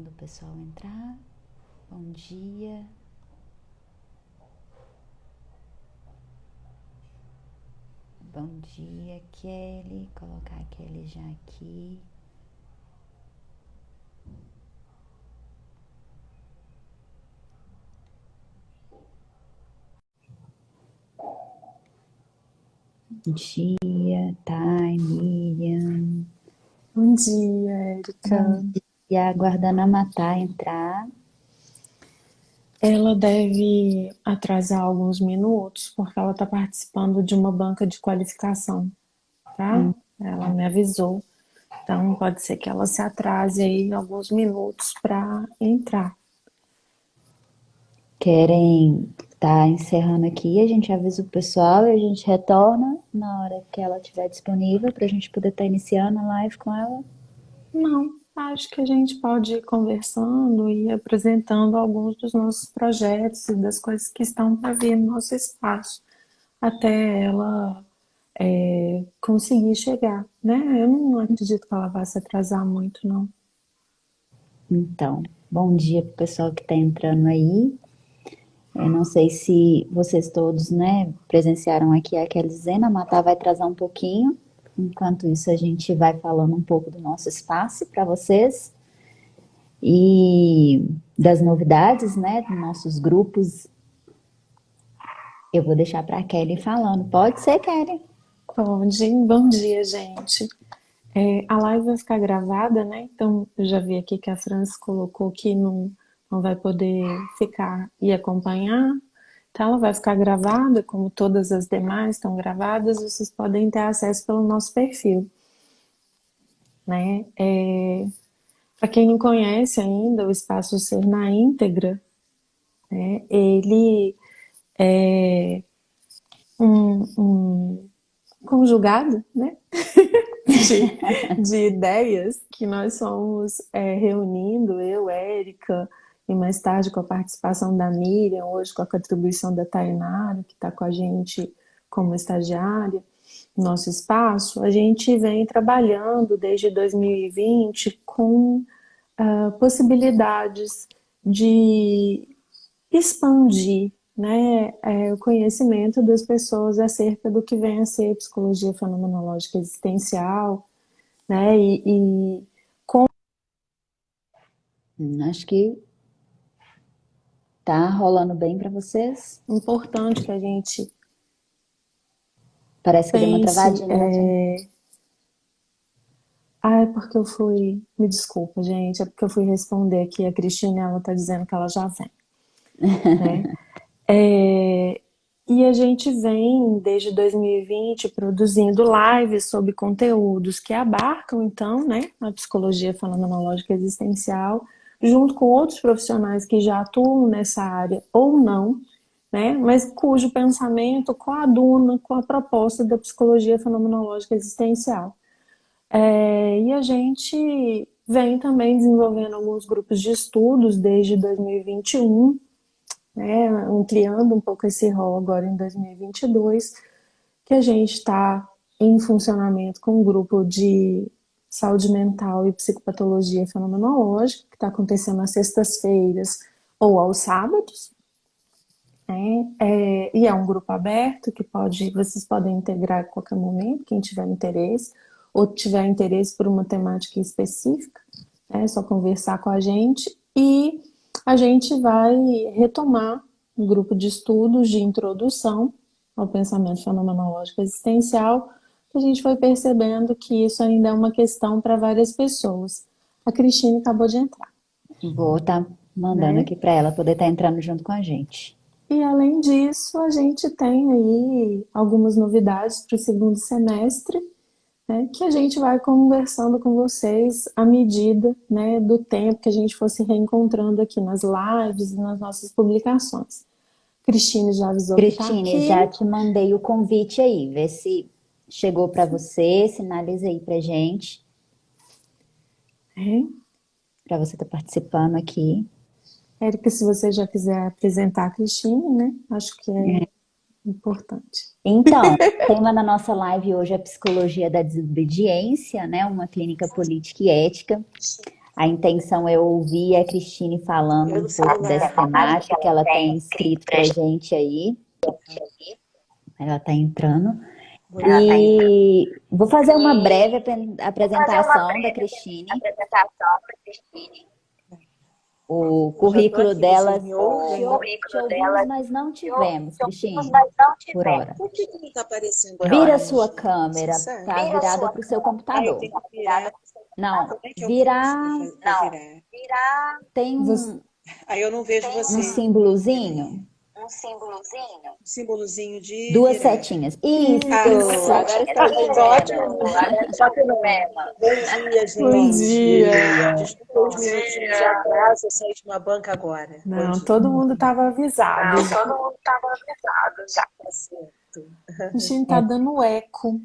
esperando o pessoal entrar. Bom dia. Bom dia, Kelly. Colocar a Kelly já aqui. Bom dia, Thay, Miriam. Bom dia, Bom Érica. dia, aguardando a Matá entrar. Ela deve atrasar alguns minutos porque ela está participando de uma banca de qualificação, tá? Ela me avisou. Então pode ser que ela se atrase aí alguns minutos para entrar. Querem tá encerrando aqui, a gente avisa o pessoal e a gente retorna na hora que ela estiver disponível pra gente poder estar iniciando a live com ela. Não, acho que a gente pode ir conversando e apresentando alguns dos nossos projetos e das coisas que estão para vir no nosso espaço, até ela conseguir chegar, né? Eu não acredito que ela vá se atrasar muito, não. Então, bom dia pro pessoal que tá entrando aí. Eu não sei se vocês todos, né, presenciaram aqui a Kelly dizendo, a Matá vai trazer um pouquinho. Enquanto isso, a gente vai falando um pouco do nosso espaço para vocês e das novidades, né, dos nossos grupos. Eu vou deixar para a Kelly falando. Pode ser, Kelly? Bom dia, gente. A live vai ficar gravada, né? Então, eu já vi aqui que a França colocou que não vai poder ficar e acompanhar. Então, ela vai ficar gravada, como todas as demais estão gravadas, vocês podem ter acesso pelo nosso perfil, né? Para quem não conhece ainda, o Espaço Ser na Íntegra, né? Ele é um conjugado, né? de ideias que nós fomos reunindo, eu, Érica, e mais tarde com a participação da Miriam, hoje com a contribuição da Tainara, que está com a gente como estagiária, no nosso espaço, a gente vem trabalhando desde 2020 com possibilidades de expandir, né, o conhecimento das pessoas acerca do que vem a ser psicologia fenomenológica existencial, né, e Acho que tá rolando bem para vocês. importante que a gente Parece que deu uma pense. travadinha, gente. É porque eu fui. Me desculpa, gente, é porque eu fui responder aqui. A Cristina, ela tá dizendo que ela já vem, né? É, e a gente vem, desde 2020, produzindo lives sobre conteúdos que abarcam, então, né, a psicologia fenomenológica existencial, junto com outros profissionais que já atuam nessa área ou não, né, mas cujo pensamento coaduna com a proposta da psicologia fenomenológica existencial. E a gente vem também desenvolvendo alguns grupos de estudos desde 2021, né, ampliando um pouco esse rol agora em 2022, que a gente está em funcionamento com um grupo de saúde mental e psicopatologia fenomenológica, que está acontecendo às sextas-feiras ou aos sábados, né? E é um grupo aberto que vocês podem integrar a qualquer momento, quem tiver interesse, ou tiver interesse por uma temática específica, né? É só conversar com a gente e a gente vai retomar um grupo de estudos de introdução ao pensamento fenomenológico existencial, que a gente foi percebendo que isso ainda é uma questão para várias pessoas. A Cristina acabou de entrar, Vou estar mandando né? aqui para ela poder estar entrando junto com a gente. E além disso, a gente tem aí algumas novidades para o segundo semestre, né, que a gente vai conversando com vocês à medida, né, do tempo que a gente for se reencontrando aqui nas lives e nas nossas publicações. Cristine já avisou que está Cristine, já aqui. te mandei o convite aí. Vê se chegou para você, sinaliza aí pra gente, É. para você estar participando aqui. Érica, se você já quiser apresentar a Cristine, né, acho que é importante. Então, o tema da nossa live hoje é Psicologia da Desobediência, né? Uma clínica política e ética. A intenção é ouvir a Cristine falando Pelo um pouco dessa celular. temática que ela tem escrito pra gente aí. Ela está entrando. E vou fazer uma breve apresentação da Cristine. O Eu já tô currículo aqui, dela, vocês me ouvem? te ouvimos, mas não te vemos, Cristine, por hora. Por que não tá aparecendo a Vira a imagem? sua Você câmera, sabe? tá virada para o seu Eu computador. tenho que virar. Não, Como é que eu virar, faço pra virar? tem Você- Aí eu não vejo um você. símbolozinho, Um símbolozinho de duas virar. setinhas. Isso! Isso. Agora está vendo. Só que não é. Bom dia, Bom gente. dia. Desculpa os minutinhos de atraso, eu saí de uma banca agora. Bom Não, dia. todo mundo estava avisado. Tá certo. A gente tá É, dando eco.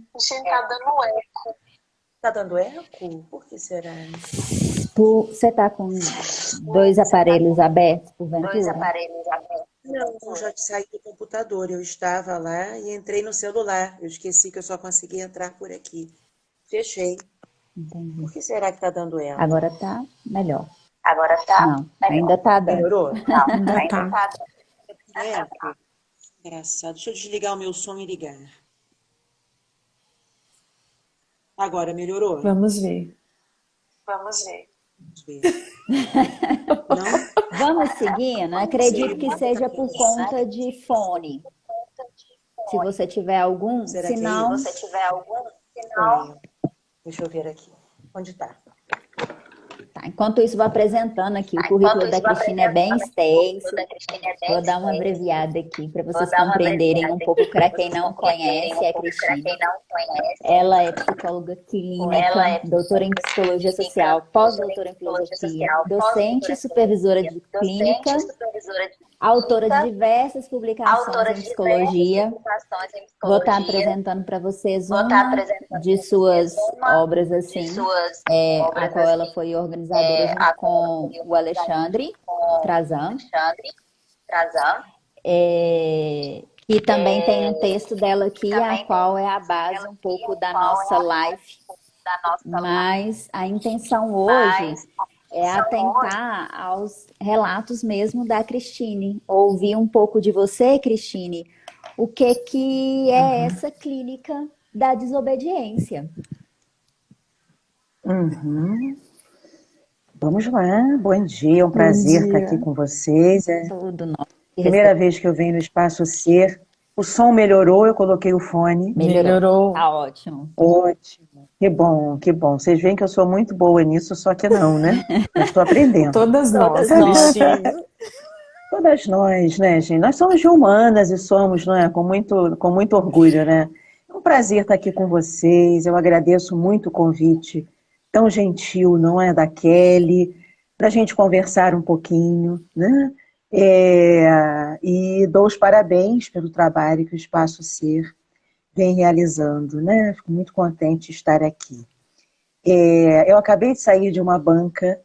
Tá dando eco? Por que será? você está com dois aparelhos abertos, porventura? Não, eu já saí do computador. Eu estava lá e entrei no celular. Eu esqueci que eu só conseguia entrar por aqui. Fechei. Entendi. Por que será que tá dando eco? Agora tá melhor. Não, ainda tá dando. Melhorou? Ainda tá. Eco. Engraçado. Deixa eu desligar o meu som e ligar. Agora melhorou? Vamos ver. Vamos ver. Não? Vamos seguindo. Acredito que seja por conta de fone. Se você tiver algum, Será que é senão, isso? Sonho. Deixa eu ver aqui. Onde tá? tá. Enquanto isso, vou apresentando aqui. O currículo da Cristina é bem extenso. Vou dar uma abreviada aqui para vocês compreenderem um pouco para quem não conhece a Cristina. Ela é psicóloga clínica, doutora em psicologia social, pós-doutora em filosofia, docente e supervisora de clínica, autora de diversas publicações em psicologia. Vou estar apresentando para vocês uma de suas obras, assim, a qual ela foi organizadora junto com o Alexandre Trazan. E também tem um texto dela aqui, a qual é a base um pouco da nossa live. Mas a intenção hoje é atentar aos relatos mesmo da Cristine. Ouvir um pouco de você, Cristine, o que é essa clínica da desobediência. Vamos lá, bom dia, é um Bom prazer estar dia. aqui com vocês. É Tudo nosso. a primeira vez que eu venho no Espaço Ser. O som melhorou, eu coloquei o fone. Melhorou. Tá ótimo. Ótimo, que bom, que bom. Vocês veem que eu sou muito boa nisso, só que não, né? Mas estou aprendendo. Todas nós, nós. Cristina. Todas nós, né, gente? Nós somos de humanas e somos, não é? Com muito orgulho, né? É um prazer estar aqui com vocês. Eu agradeço muito o convite tão gentil, não é, da Kelly, para a gente conversar um pouquinho, né? E dou os parabéns pelo trabalho que o Espaço Ser vem realizando, né? Fico muito contente de estar aqui. Eu acabei de sair de uma banca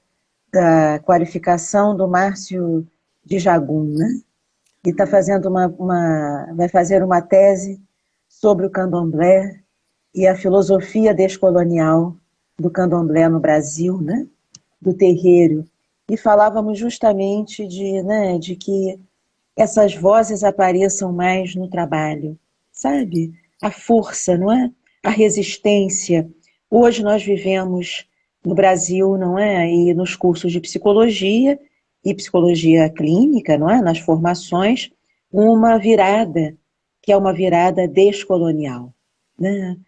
da qualificação do Márcio de Jagum, né? E está fazendo vai fazer uma tese sobre o candomblé e a filosofia descolonial do candomblé no Brasil, né? Do terreiro. E falávamos justamente de que essas vozes apareçam mais no trabalho, sabe? A força, não é? A resistência. Hoje nós vivemos no Brasil, não é? E nos cursos de psicologia e psicologia clínica, não é? Nas formações, uma virada, que é uma virada descolonial, né?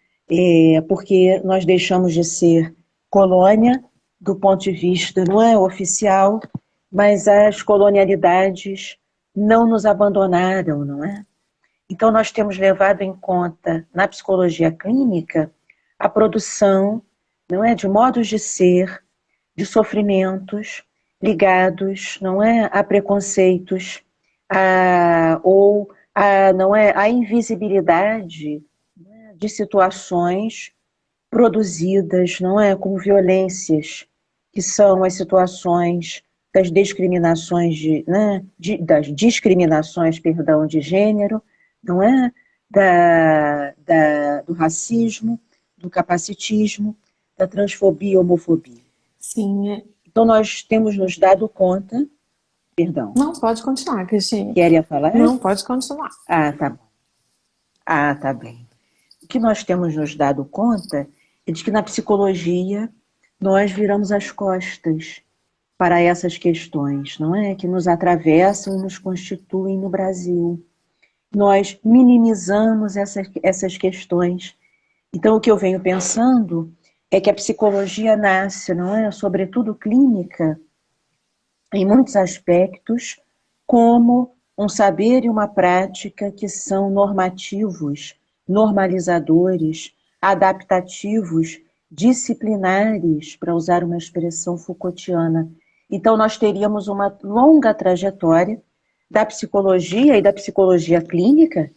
Porque nós deixamos de ser colônia do ponto de vista, não é, oficial, mas as colonialidades não nos abandonaram, não é? Então nós temos levado em conta na psicologia clínica a produção, não é, de modos de ser, de sofrimentos ligados, não é, a preconceitos, não é, a invisibilidade, né, de situações produzidas, não é, com violências, que são as situações das discriminações perdão, de gênero, não é, do racismo, do capacitismo, da transfobia e homofobia. Sim, Então, nós temos nos dado conta, perdão, Não, pode continuar, Cristina. queria falar? Não, pode continuar. Tá bom. Tá bem. O que nós temos nos dado conta é de que na psicologia nós viramos as costas para essas questões, não é? Que nos atravessam e nos constituem no Brasil. Nós minimizamos essas questões. Então, o que eu venho pensando é que a psicologia nasce, não é? Sobretudo clínica, em muitos aspectos, como um saber e uma prática que são normativos, normalizadores, adaptativos, disciplinares, para usar uma expressão Foucaultiana. Então, nós teríamos uma longa trajetória da psicologia e da psicologia clínica,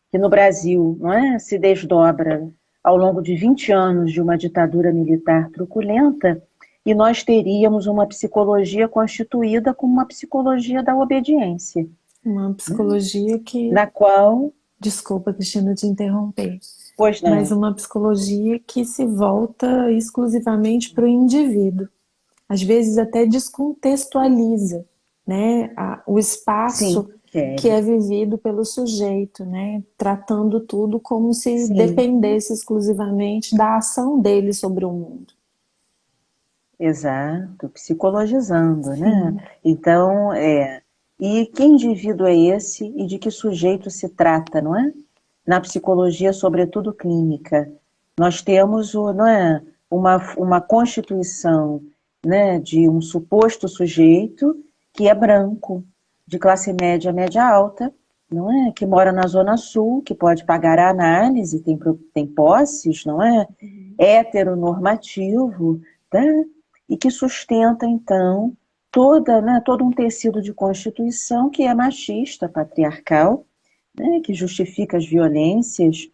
que no Brasil, não é, se desdobra ao longo de 20 anos de uma ditadura militar truculenta, e nós teríamos uma psicologia constituída como uma psicologia da obediência, Uma psicologia que... na qual... Desculpa, Cristina, te interromper. Pois não. Mas uma psicologia que se volta exclusivamente para o indivíduo. Às vezes até descontextualiza, né, o espaço que é vivido pelo sujeito, né, tratando tudo como se dependesse exclusivamente da ação dele sobre o mundo. Exato, psicologizando, né? Então, e que indivíduo é esse e de que sujeito se trata, não é? Na psicologia, sobretudo clínica, nós temos não é, uma constituição, né, de um suposto sujeito que é branco, de classe média, média alta, não é? Que mora na Zona Sul, que pode pagar a análise, tem posses, não é? Heteronormativo, tá? E que sustenta, então, todo um tecido de constituição que é machista, patriarcal, né, que justifica as violências,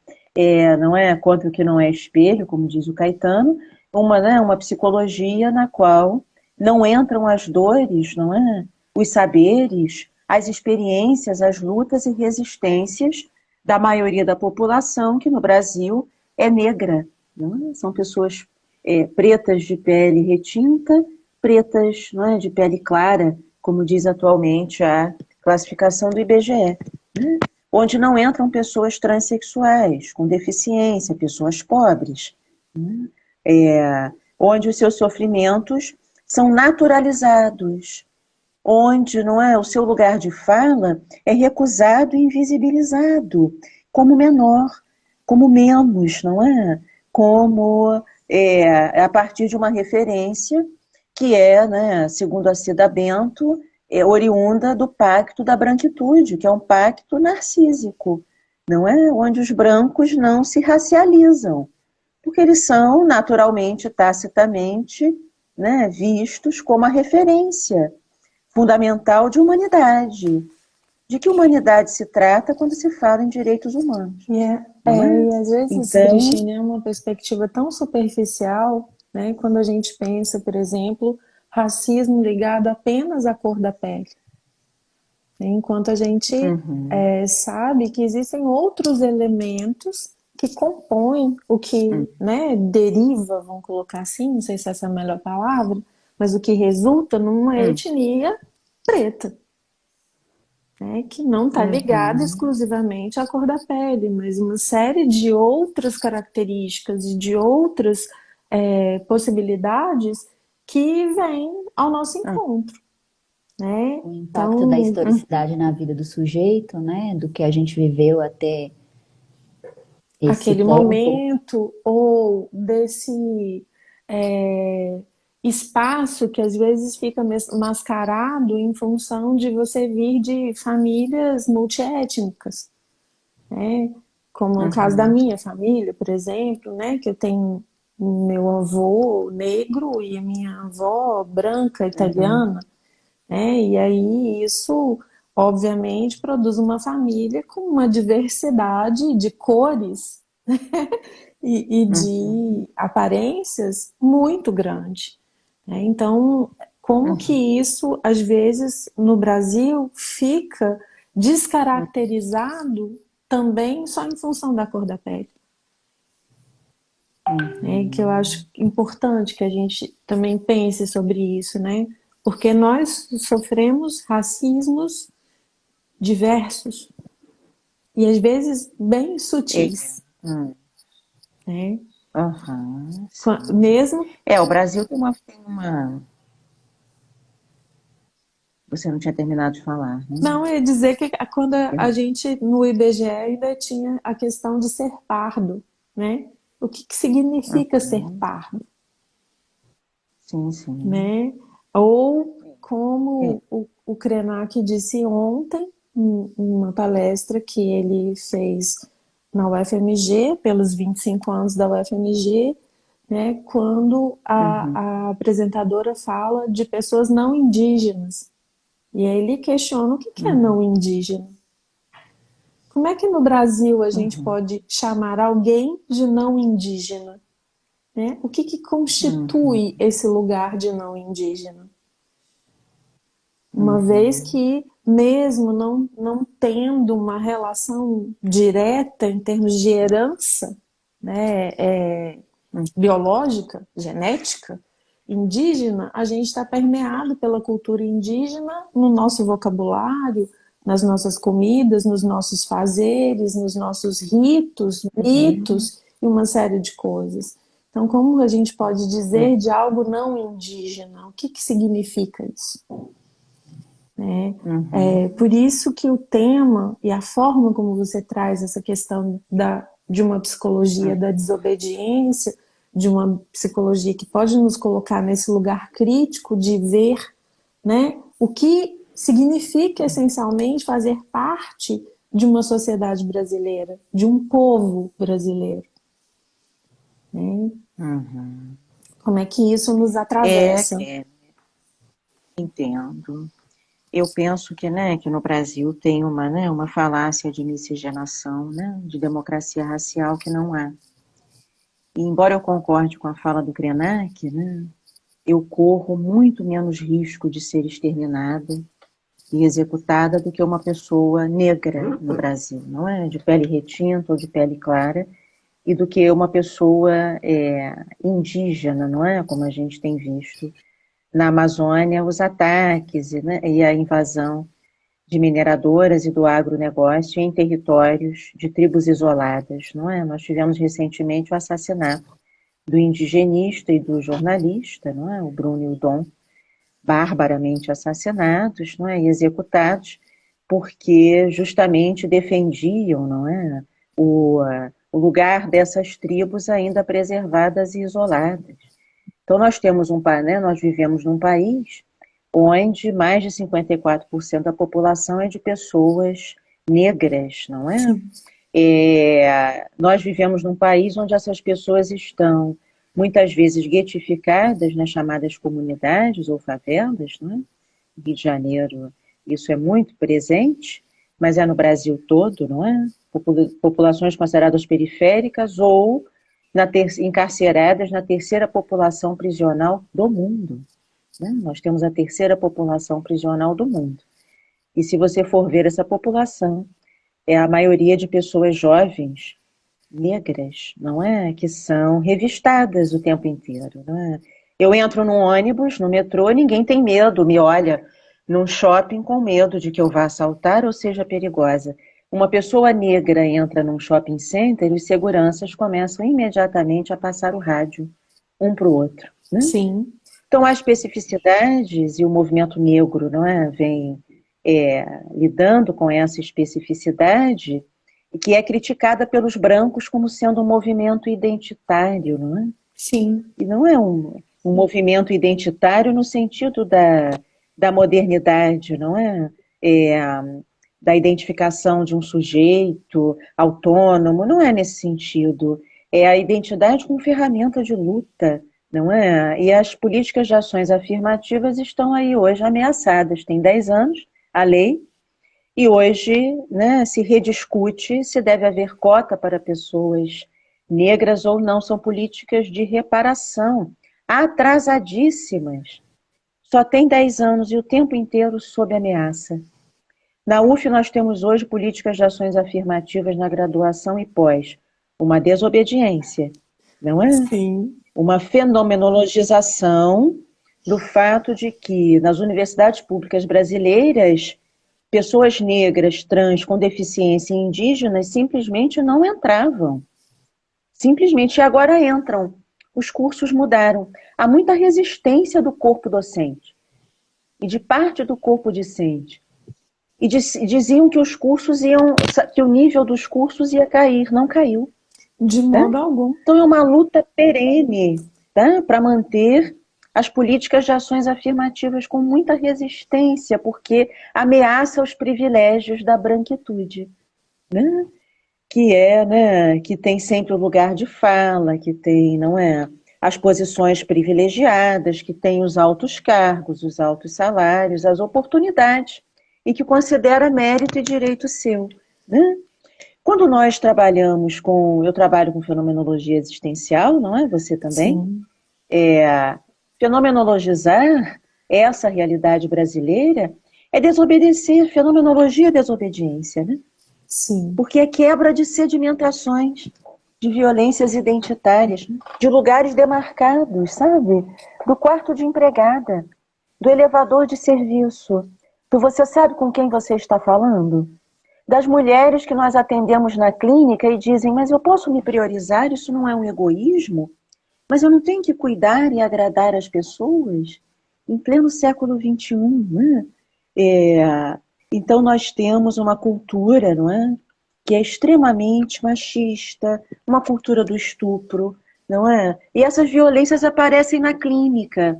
não é contra o que não é espelho, como diz o Caetano, uma psicologia na qual não entram as dores, não é? Os saberes, as experiências, as lutas e resistências da maioria da população, que no Brasil é negra, não é? São pessoas pretas de pele retinta, pretas, não é, de pele clara, como diz atualmente a classificação do IBGE, né? Onde não entram pessoas transexuais, com deficiência, pessoas pobres, né? Onde os seus sofrimentos são naturalizados, onde não é, o seu lugar de fala é recusado e invisibilizado, como menor, como menos, não é? Como a partir de uma referência que né, segundo a Cida Bento, oriunda do pacto da branquitude, que é um pacto narcísico, não é? Onde os brancos não se racializam, porque eles são naturalmente, tacitamente, né, vistos como a referência fundamental de humanidade. De que humanidade se trata quando se fala em direitos humanos? E às vezes, então... Cristina, é uma perspectiva tão superficial, né, quando a gente pensa, por exemplo, racismo ligado apenas à cor da pele. Enquanto a gente sabe que existem outros elementos que compõem o que né, deriva, vamos colocar assim, não sei se essa é a melhor palavra, mas o que resulta numa etnia preta. Né, que não está ligada exclusivamente à cor da pele, mas uma série de outras características e de outras possibilidades que vêm ao nosso encontro. Né? O impacto da historicidade na vida do sujeito, né? Do que a gente viveu até esse aquele tempo. momento, ou desse espaço que às vezes fica mascarado em função de você vir de famílias multiétnicas, né? Como no caso da minha família, por exemplo, né? Que eu tenho meu avô negro e a minha avó branca italiana, né? E aí isso obviamente produz uma família com uma diversidade de cores e de aparências muito grande. Então, como que isso, às vezes, no Brasil, fica descaracterizado também só em função da cor da pele? né? Que eu acho importante que a gente também pense sobre isso, né? Porque nós sofremos racismos diversos e às vezes bem É, sutis, hum, né? aham, sim. Mesmo O Brasil tem uma. Você não tinha terminado de falar, né? não é dizer que quando a gente no IBGE ainda tinha a questão de ser pardo, né? O que que significa ser Uhum, pardo, sim, sim. né? Ou É, como o Krenak disse ontem, em uma palestra que ele fez na UFMG, pelos 25 anos da UFMG, né? Quando uhum, a apresentadora fala de pessoas não indígenas. E aí ele questiona o que que é uhum, não indígena. Como é que no Brasil a gente uhum, pode chamar alguém de não indígena, né? O que que uhum, constitui esse lugar de não indígena? Uma vez uhum, que, mesmo não tendo uma relação direta em termos de herança, né, uhum, biológica, genética, indígena, a gente está permeado pela cultura indígena no nosso vocabulário, nas nossas comidas, nos nossos fazeres, nos nossos ritos, uhum, mitos e uma série de coisas. Então, como a gente pode uhum, dizer de algo não indígena? O que que significa isso? uhum, Por isso que o tema e a forma como você traz essa questão de uma psicologia da desobediência, de uma psicologia que pode nos colocar nesse lugar crítico de ver, né, o que significa essencialmente fazer parte de uma sociedade brasileira, de um povo brasileiro, né? uhum. Como é que isso nos É, atravessa? entendo. Eu penso que, né, que no Brasil tem uma falácia de miscigenação, né, de democracia racial que não há. E embora eu concorde com a fala do Krenak, né, eu corro muito menos risco de ser exterminada e executada do que uma pessoa negra no Brasil, não é? De pele retinta ou de pele clara, e do que uma pessoa indígena, não é? Como a gente tem visto na Amazônia, os ataques e a invasão de mineradoras e do agronegócio em territórios de tribos isoladas, não é? Nós tivemos recentemente o assassinato do indigenista e do jornalista, não é? O Bruno e o Dom, barbaramente assassinados, não é? E executados porque justamente defendiam, não é? O lugar dessas tribos ainda preservadas e isoladas. Então nós temos né? Nós vivemos num país onde mais de 54% da população é de pessoas negras, não é? Sim, Nós vivemos num país onde essas pessoas estão muitas vezes guetificadas nas chamadas comunidades ou favelas, não é? No Rio de Janeiro isso é muito presente, mas é no Brasil todo, não é? Populações consideradas periféricas ou encarceradas na terceira população prisional do mundo, né? Nós temos a terceira população prisional do mundo. E se você for ver essa população, é a maioria de pessoas jovens, negras, não é? Que são revistadas o tempo inteiro, não é? Eu entro num ônibus, no metrô, ninguém tem medo, me olha num shopping com medo de que eu vá assaltar ou seja perigosa. Uma pessoa negra entra num shopping center e os seguranças começam imediatamente a passar o rádio um para o outro, né? sim, Então, há especificidades e o movimento negro, não é, vem lidando com essa especificidade e que é criticada pelos brancos como sendo um movimento identitário, não é? sim, E não é um movimento identitário no sentido da modernidade, não é? É, da identificação de um sujeito autônomo, não é nesse sentido. É a identidade como ferramenta de luta, não é? E as políticas de ações afirmativas estão aí hoje ameaçadas. Tem 10 anos a lei, e hoje, né, se rediscute se deve haver cota para pessoas negras ou não. São políticas de reparação atrasadíssimas. Só tem 10 anos e o tempo inteiro sob ameaça. Na UF, nós temos hoje políticas de ações afirmativas na graduação e pós. Uma desobediência, não é? Sim, Uma fenomenologização do fato de que nas universidades públicas brasileiras, pessoas negras, trans, com deficiência e indígenas simplesmente não entravam. Simplesmente agora entram. Os cursos mudaram. Há muita resistência do corpo docente e de parte do corpo discente. E diziam que os cursos que o nível dos cursos ia cair, não caiu. de Tá? modo algum. Então é uma luta perene, tá? Para manter as políticas de ações afirmativas com muita resistência, porque ameaça os privilégios da branquitude, né? Que é, né, que tem sempre o lugar de fala, que tem, não é, as posições privilegiadas, que tem os altos cargos, os altos salários, as oportunidades, e que considera mérito e direito seu, né? Quando nós eu trabalho com fenomenologia existencial, não é? Você também? Sim, Fenomenologizar essa realidade brasileira é desobedecer, fenomenologia é desobediência, né? sim. Porque é quebra de sedimentações, de violências identitárias, de lugares demarcados, sabe? Do quarto de empregada, do elevador de serviço. Você sabe com quem você está falando? Das mulheres que nós atendemos na clínica e dizem, mas eu posso me priorizar, isso não é um egoísmo? Mas eu não tenho que cuidar e agradar as pessoas? Em pleno século XXI, né? Então nós temos uma cultura, não é? Que é extremamente machista, uma cultura do estupro, não é? E essas violências aparecem na clínica,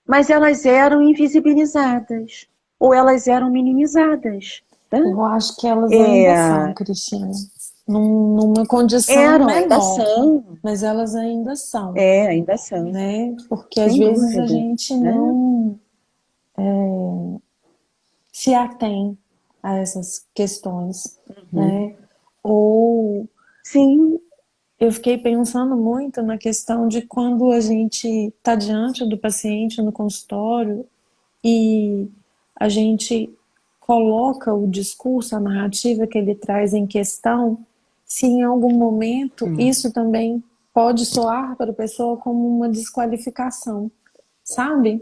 mas elas eram invisibilizadas, ou elas eram minimizadas, né? Eu acho que elas ainda são, Cristina, numa condição Eram, ainda menor, são, mas elas ainda são, ainda são, né? Porque às sem vezes a dúvida, gente né? não se atém a essas questões, Uhum. né? Ou Sim, eu fiquei pensando muito na questão de quando a gente está diante do paciente no consultório e a gente coloca o discurso, a narrativa que ele traz em questão, se em algum momento isso também pode soar para a pessoa como uma desqualificação, sabe?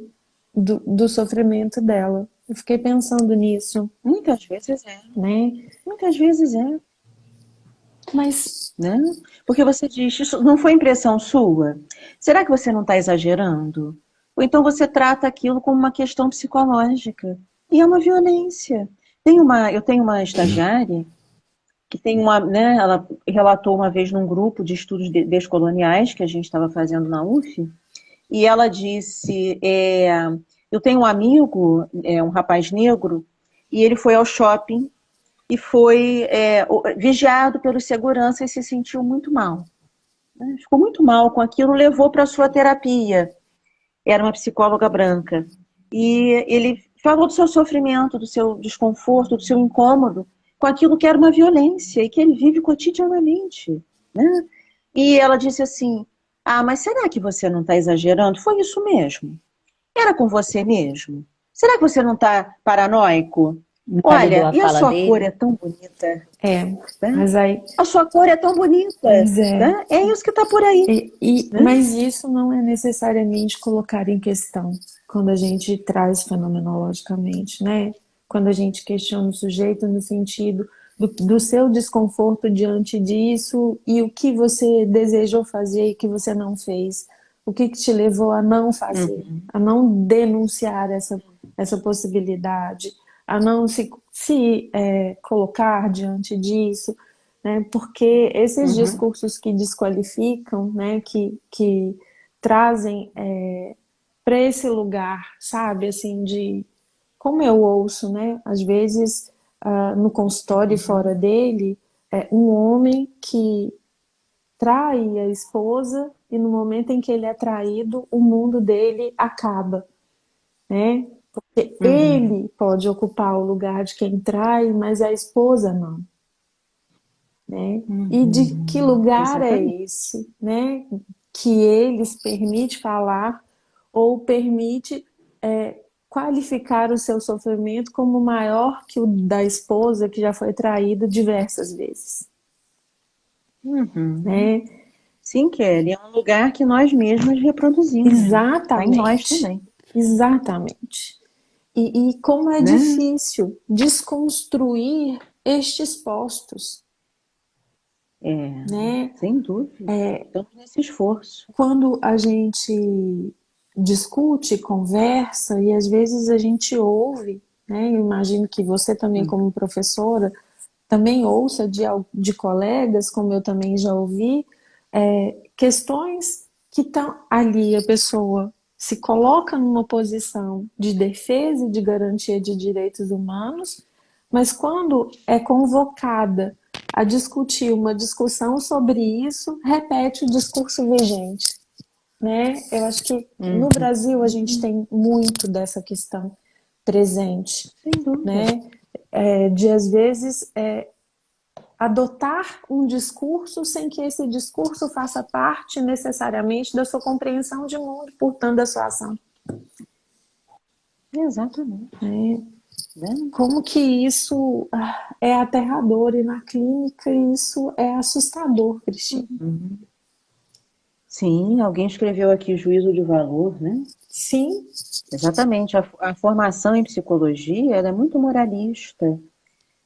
Do sofrimento dela. Eu fiquei pensando nisso, muitas vezes é, né? muitas vezes é, Mas né? Porque você diz, isso não foi impressão sua? Será que você não está exagerando? Ou então você trata aquilo como uma questão psicológica. E é uma violência. Eu tenho uma estagiária que tem uma, né, ela relatou uma vez num grupo de estudos descoloniais que a gente estava fazendo na UF, e ela disse, eu tenho um amigo, um rapaz negro, e ele foi ao shopping e foi vigiado pelos seguranças e se sentiu muito mal. Né? Ficou muito mal com aquilo, levou para a sua terapia. Era uma psicóloga branca. E ele falou do seu sofrimento, do seu desconforto, do seu incômodo com aquilo que era uma violência e que ele vive cotidianamente. Né? E ela disse assim, mas será que você não está exagerando? Foi isso mesmo? Era com você mesmo? Será que você não está paranoico? Validou Olha, a e a fala sua cor dele? é tão bonita, né? mas aí, A sua cor é tão bonita, pois é. né? É isso que está por aí, né? Mas isso não é necessariamente colocar em questão quando a gente traz fenomenologicamente, né? Quando a gente questiona o sujeito no sentido do seu desconforto diante disso e o que você desejou fazer e que você não fez. O que te levou a não fazer, a não denunciar essa possibilidade, a não se colocar diante disso, né? Porque esses Uhum, discursos que desqualificam, né? Que trazem para esse lugar, sabe, assim, de como eu ouço, né? Às vezes no consultório e fora dele, um homem que trai a esposa e no momento em que ele é traído, o mundo dele acaba, né? Porque uhum, ele pode ocupar o lugar de quem trai, mas a esposa não, né? E de que lugar é exatamente. esse, né? Que eles permite falar ou permite qualificar o seu sofrimento como maior que o da esposa que já foi traída diversas vezes, Uhum. né? Sim, Kelly, é um lugar que nós mesmos reproduzimos, né? Tá em nós Exatamente, também, exatamente. E como é né? difícil desconstruir estes postos, É, né? sem dúvida. Estamos nesse esforço. Quando a gente discute, conversa e às vezes a gente ouve, né? Eu imagino que você também, Hum. como professora, também ouça de colegas, como eu também já ouvi, questões que estão ali, a pessoa se coloca numa posição de defesa e de garantia de direitos humanos, mas quando é convocada a discutir uma discussão sobre isso, repete o discurso vigente, né? Eu acho que no Uhum. Brasil a gente tem muito dessa questão presente, Sem dúvida. né? De às vezes adotar um discurso sem que esse discurso faça parte necessariamente da sua compreensão de mundo, portanto da sua ação, Exatamente. né? Né? Como que isso é aterrador e na clínica isso é assustador, Cristina. Uhum. Sim, alguém escreveu aqui juízo de valor, né? Sim, Exatamente. A formação em psicologia, ela é muito moralista,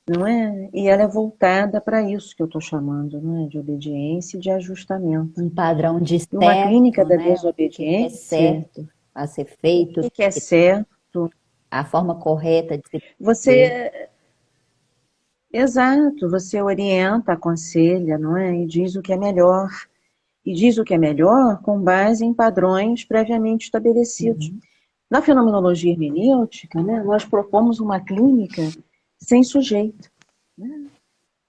não é? E ela é voltada para isso que eu estou chamando, não é? De obediência e de ajustamento. Um padrão de E uma clínica certo, da né? O que que é desobediência, certo a ser o feito, que é certo? a forma correta de se fazer. Você, exato, você orienta, aconselha, não é? E diz o que é melhor. E diz o que é melhor com base em padrões previamente estabelecidos. Uhum. Na fenomenologia hermenêutica, né, nós propomos uma clínica sem sujeito, né?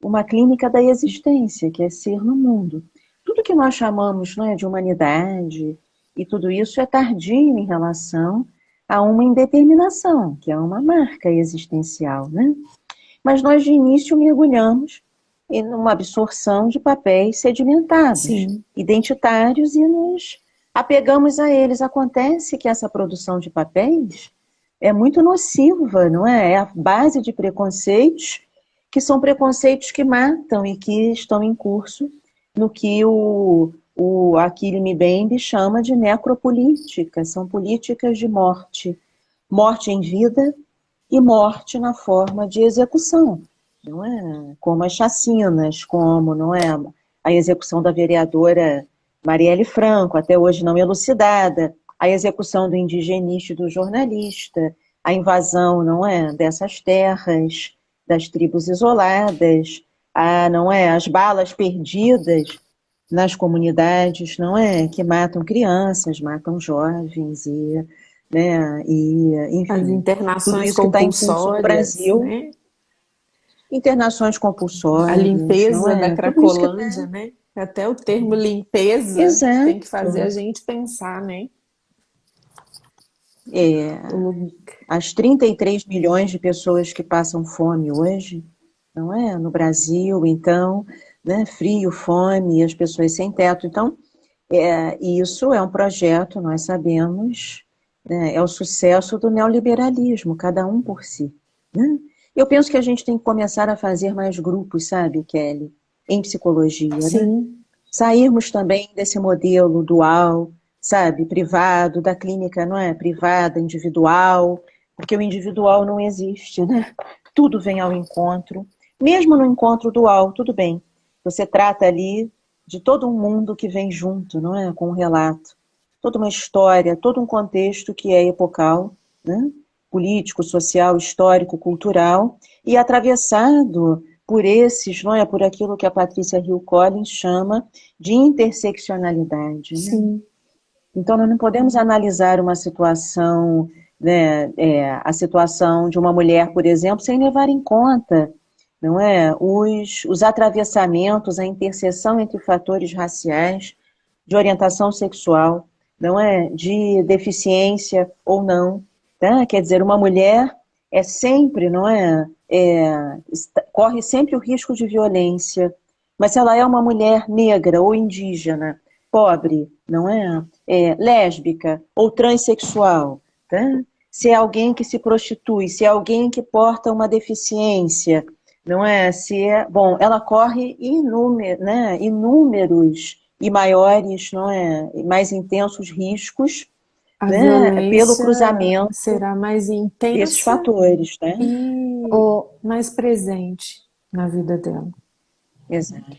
Uma clínica da existência, que é ser no mundo. Tudo que nós chamamos, né, de humanidade e tudo isso é tardio em relação a uma indeterminação, que é uma marca existencial, né? Mas nós de início mergulhamos em uma absorção de papéis sedimentados, sim, identitários, e nos apegamos a eles. Acontece que essa produção de papéis é muito nociva, não é? É a base de preconceitos, que são preconceitos que matam e que estão em curso no que o Achille Mbembe chama de necropolítica. São políticas de morte. Morte em vida e morte na forma de execução, não é? Como as chacinas, como, não é, a execução da vereadora Marielle Franco, até hoje não elucidada, a execução do indigenista e do jornalista, a invasão, não é, dessas terras, das tribos isoladas, não é, as balas perdidas nas comunidades, não é, que matam crianças, matam jovens e, né, e as enfim, tudo internações isso que está em curso no compulsórias, Brasil, né? internações A compulsórias, não limpeza da é? Tudo isso que está. Cracolândia, né? Até o termo limpeza tem que fazer a Exato. gente pensar, né? É, O lu- as 33 milhões de pessoas que passam fome hoje, não é? No Brasil, então, né? Frio, fome, as pessoas sem teto. Então, isso é um projeto, nós sabemos, né? É o sucesso do neoliberalismo, cada um por si, né? Eu penso que a gente tem que começar a fazer mais grupos, sabe, Kelly, em psicologia, né? Sim, Sairmos também desse modelo dual, sabe, privado, da clínica, não é? Privada, individual, porque o individual não existe, né? Tudo vem ao encontro. Mesmo no encontro dual, tudo bem. Você trata ali de todo um mundo que vem junto, não é? Com um relato. Toda uma história, todo um contexto que é epocal, né? Político, social, histórico, cultural, e atravessado por esses, não é? Por aquilo que a Patrícia Hill Collins chama de interseccionalidade, né? sim, Então, nós não podemos analisar uma situação, né, a situação de uma mulher, por exemplo, sem levar em conta, não é, os atravessamentos, a interseção entre fatores raciais, de orientação sexual, não é, de deficiência ou não, tá? Quer dizer, uma mulher é sempre, não é, corre sempre o risco de violência, mas se ela é uma mulher negra ou indígena, pobre, não é? Lésbica ou transexual, tá? Se é alguém que se prostitui, se é alguém que porta uma deficiência, não é? Se é, bom, ela corre inúmeros e maiores, não é, e mais intensos riscos, A né, pelo violência cruzamento será mais desses intensa fatores, né? e Ô, mais presente na vida dela. Exato,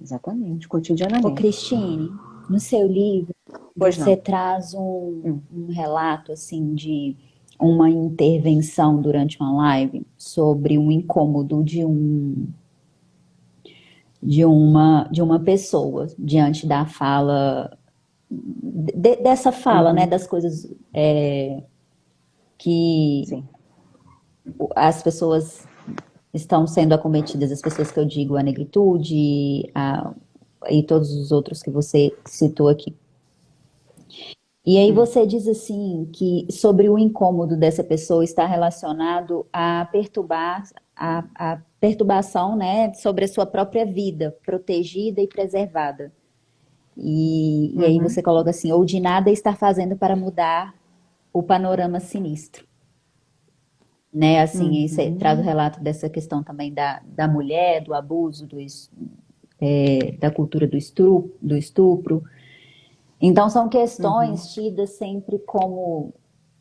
exatamente, ô cotidianamente. Cristine, no seu livro, Pois você não. traz Hum. um relato assim de uma intervenção durante uma live sobre um incômodo de uma pessoa diante da fala dessa fala, né, Uhum. das coisas que Sim. as pessoas estão sendo acometidas, as pessoas que eu digo, a negritude, e todos os outros que você citou aqui. E aí Hum. você diz assim que sobre o incômodo dessa pessoa está relacionado a perturbação, né, sobre a sua própria vida, protegida e preservada. E aí Uhum. você coloca assim, ou de nada estar fazendo para mudar o panorama sinistro. Né, assim, aí você traz o Uhum. relato dessa questão também da mulher, do abuso, da cultura do estupro. Então, são Uhum. questões tidas sempre como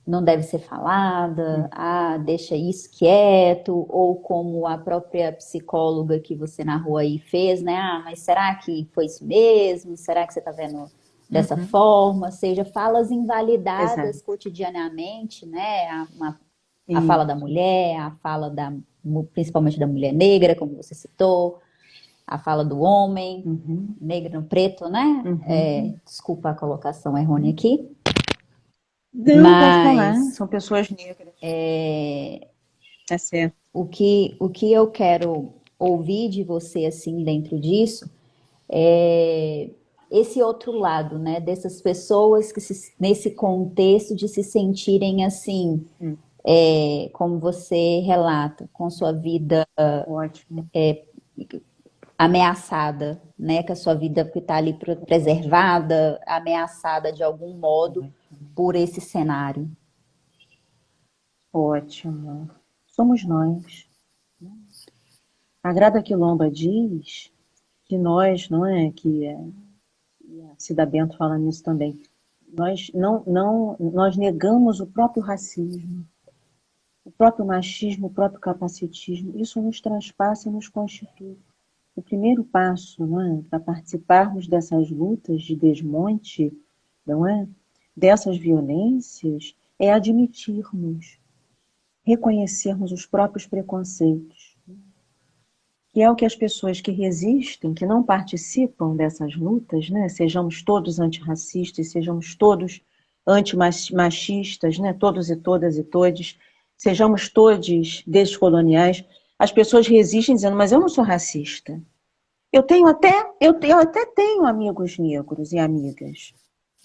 não deve ser falada, Hum. deixa isso quieto, ou como a própria psicóloga que você narrou aí fez, né? Mas será que foi isso mesmo? Será que você está vendo dessa Uhum. forma? Ou seja, falas Exato. invalidadas cotidianamente, né? A fala da Isso. mulher, a fala principalmente da mulher negra, como você citou, a fala do homem, Uhum. negro no preto, né? Uhum. Desculpa a colocação errônea aqui, Não, pode falar, mas são pessoas negras. Tá certo. o que eu quero ouvir de você, assim, dentro disso, é esse outro lado, né? Dessas pessoas nesse contexto de se sentirem assim, Hum. como você relata, com sua vida Ótimo. ameaçada, né? Que a sua vida está ali preservada, ameaçada de algum modo Ótimo. por esse cenário. Ótimo. Somos nós. A Grada Quilomba diz que nós, não é? E a Cida Bento fala nisso também. Nós negamos o próprio racismo, o próprio machismo, o próprio capacitismo. Isso nos transpassa e nos constitui. O primeiro passo, não é, para participarmos dessas lutas de desmonte, não é, dessas violências, é admitirmos, reconhecermos os próprios preconceitos, que é o que as pessoas que resistem, que não participam dessas lutas, né, sejamos todos antirracistas, sejamos todos antimachistas, né, todos e todas e todes, sejamos todos descoloniais, as pessoas resistem dizendo, mas eu não sou racista. Eu até tenho amigos negros e amigas.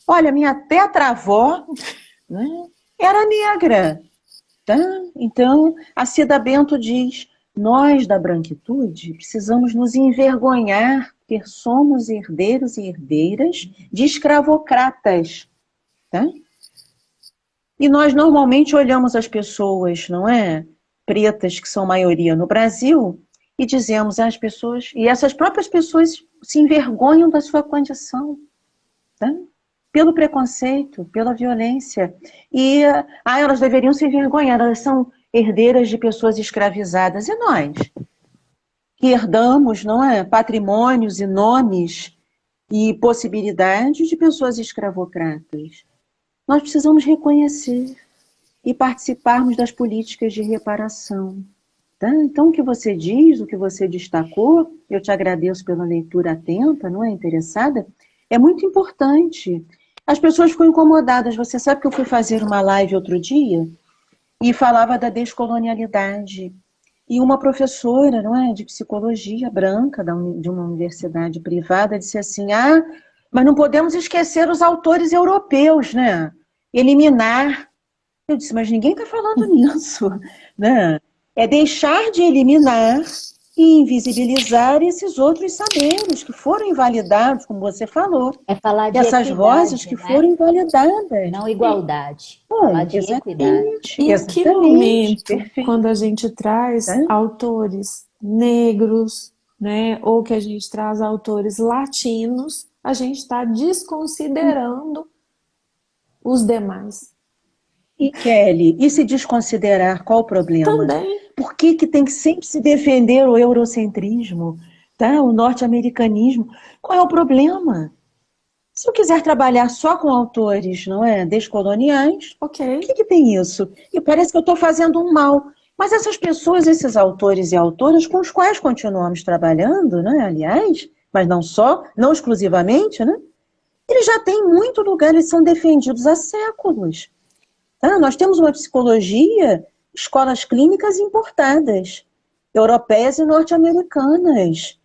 Olha, minha tetravó, né, era negra. Tá? Então, a Cida Bento diz, nós da branquitude precisamos nos envergonhar, porque somos herdeiros e herdeiras de escravocratas. Tá? E nós normalmente olhamos as pessoas, não é? Pretas, que são maioria no Brasil, e dizemos às pessoas, e essas próprias pessoas se envergonham da sua condição, tá? Pelo preconceito, pela violência. E elas deveriam se envergonhar, elas são herdeiras de pessoas escravizadas. E nós, que herdamos, não é, patrimônios e nomes e possibilidades de pessoas escravocratas. Nós precisamos reconhecer e participarmos das políticas de reparação. Tá? Então, o que você diz, o que você destacou, eu te agradeço pela leitura atenta, não é, interessada, é muito importante. As pessoas ficam incomodadas. Você sabe que eu fui fazer uma live outro dia e falava da descolonialidade. E uma professora, não é, de psicologia branca de uma universidade privada disse assim: mas não podemos esquecer os autores europeus, né? Eliminar. Eu disse, mas ninguém está falando nisso, né? É deixar de eliminar e invisibilizar esses outros saberes que foram invalidados, como você falou, É falar de essas vozes equidade, que foram né? invalidadas. Não igualdade. Falar Bom, de equidade. exatamente, Em que exatamente, momento, quando a perfeito. gente traz Tá? autores negros, né, ou que a gente traz autores latinos, a gente está desconsiderando os demais. E Kelly, e se desconsiderar, qual o problema? Também, Por que que tem que sempre se defender o eurocentrismo, tá? O norte-americanismo? Qual é o problema? Se eu quiser trabalhar só com autores, não é, descoloniais, o ok. que que tem isso? E parece que eu estou fazendo um mal. Mas essas pessoas, esses autores e autoras com os quais continuamos trabalhando, né, aliás, mas não só, não exclusivamente, né? Eles já têm muito lugar, eles são defendidos há séculos. Tá? Nós temos uma psicologia, escolas clínicas importadas, europeias e norte-americanas,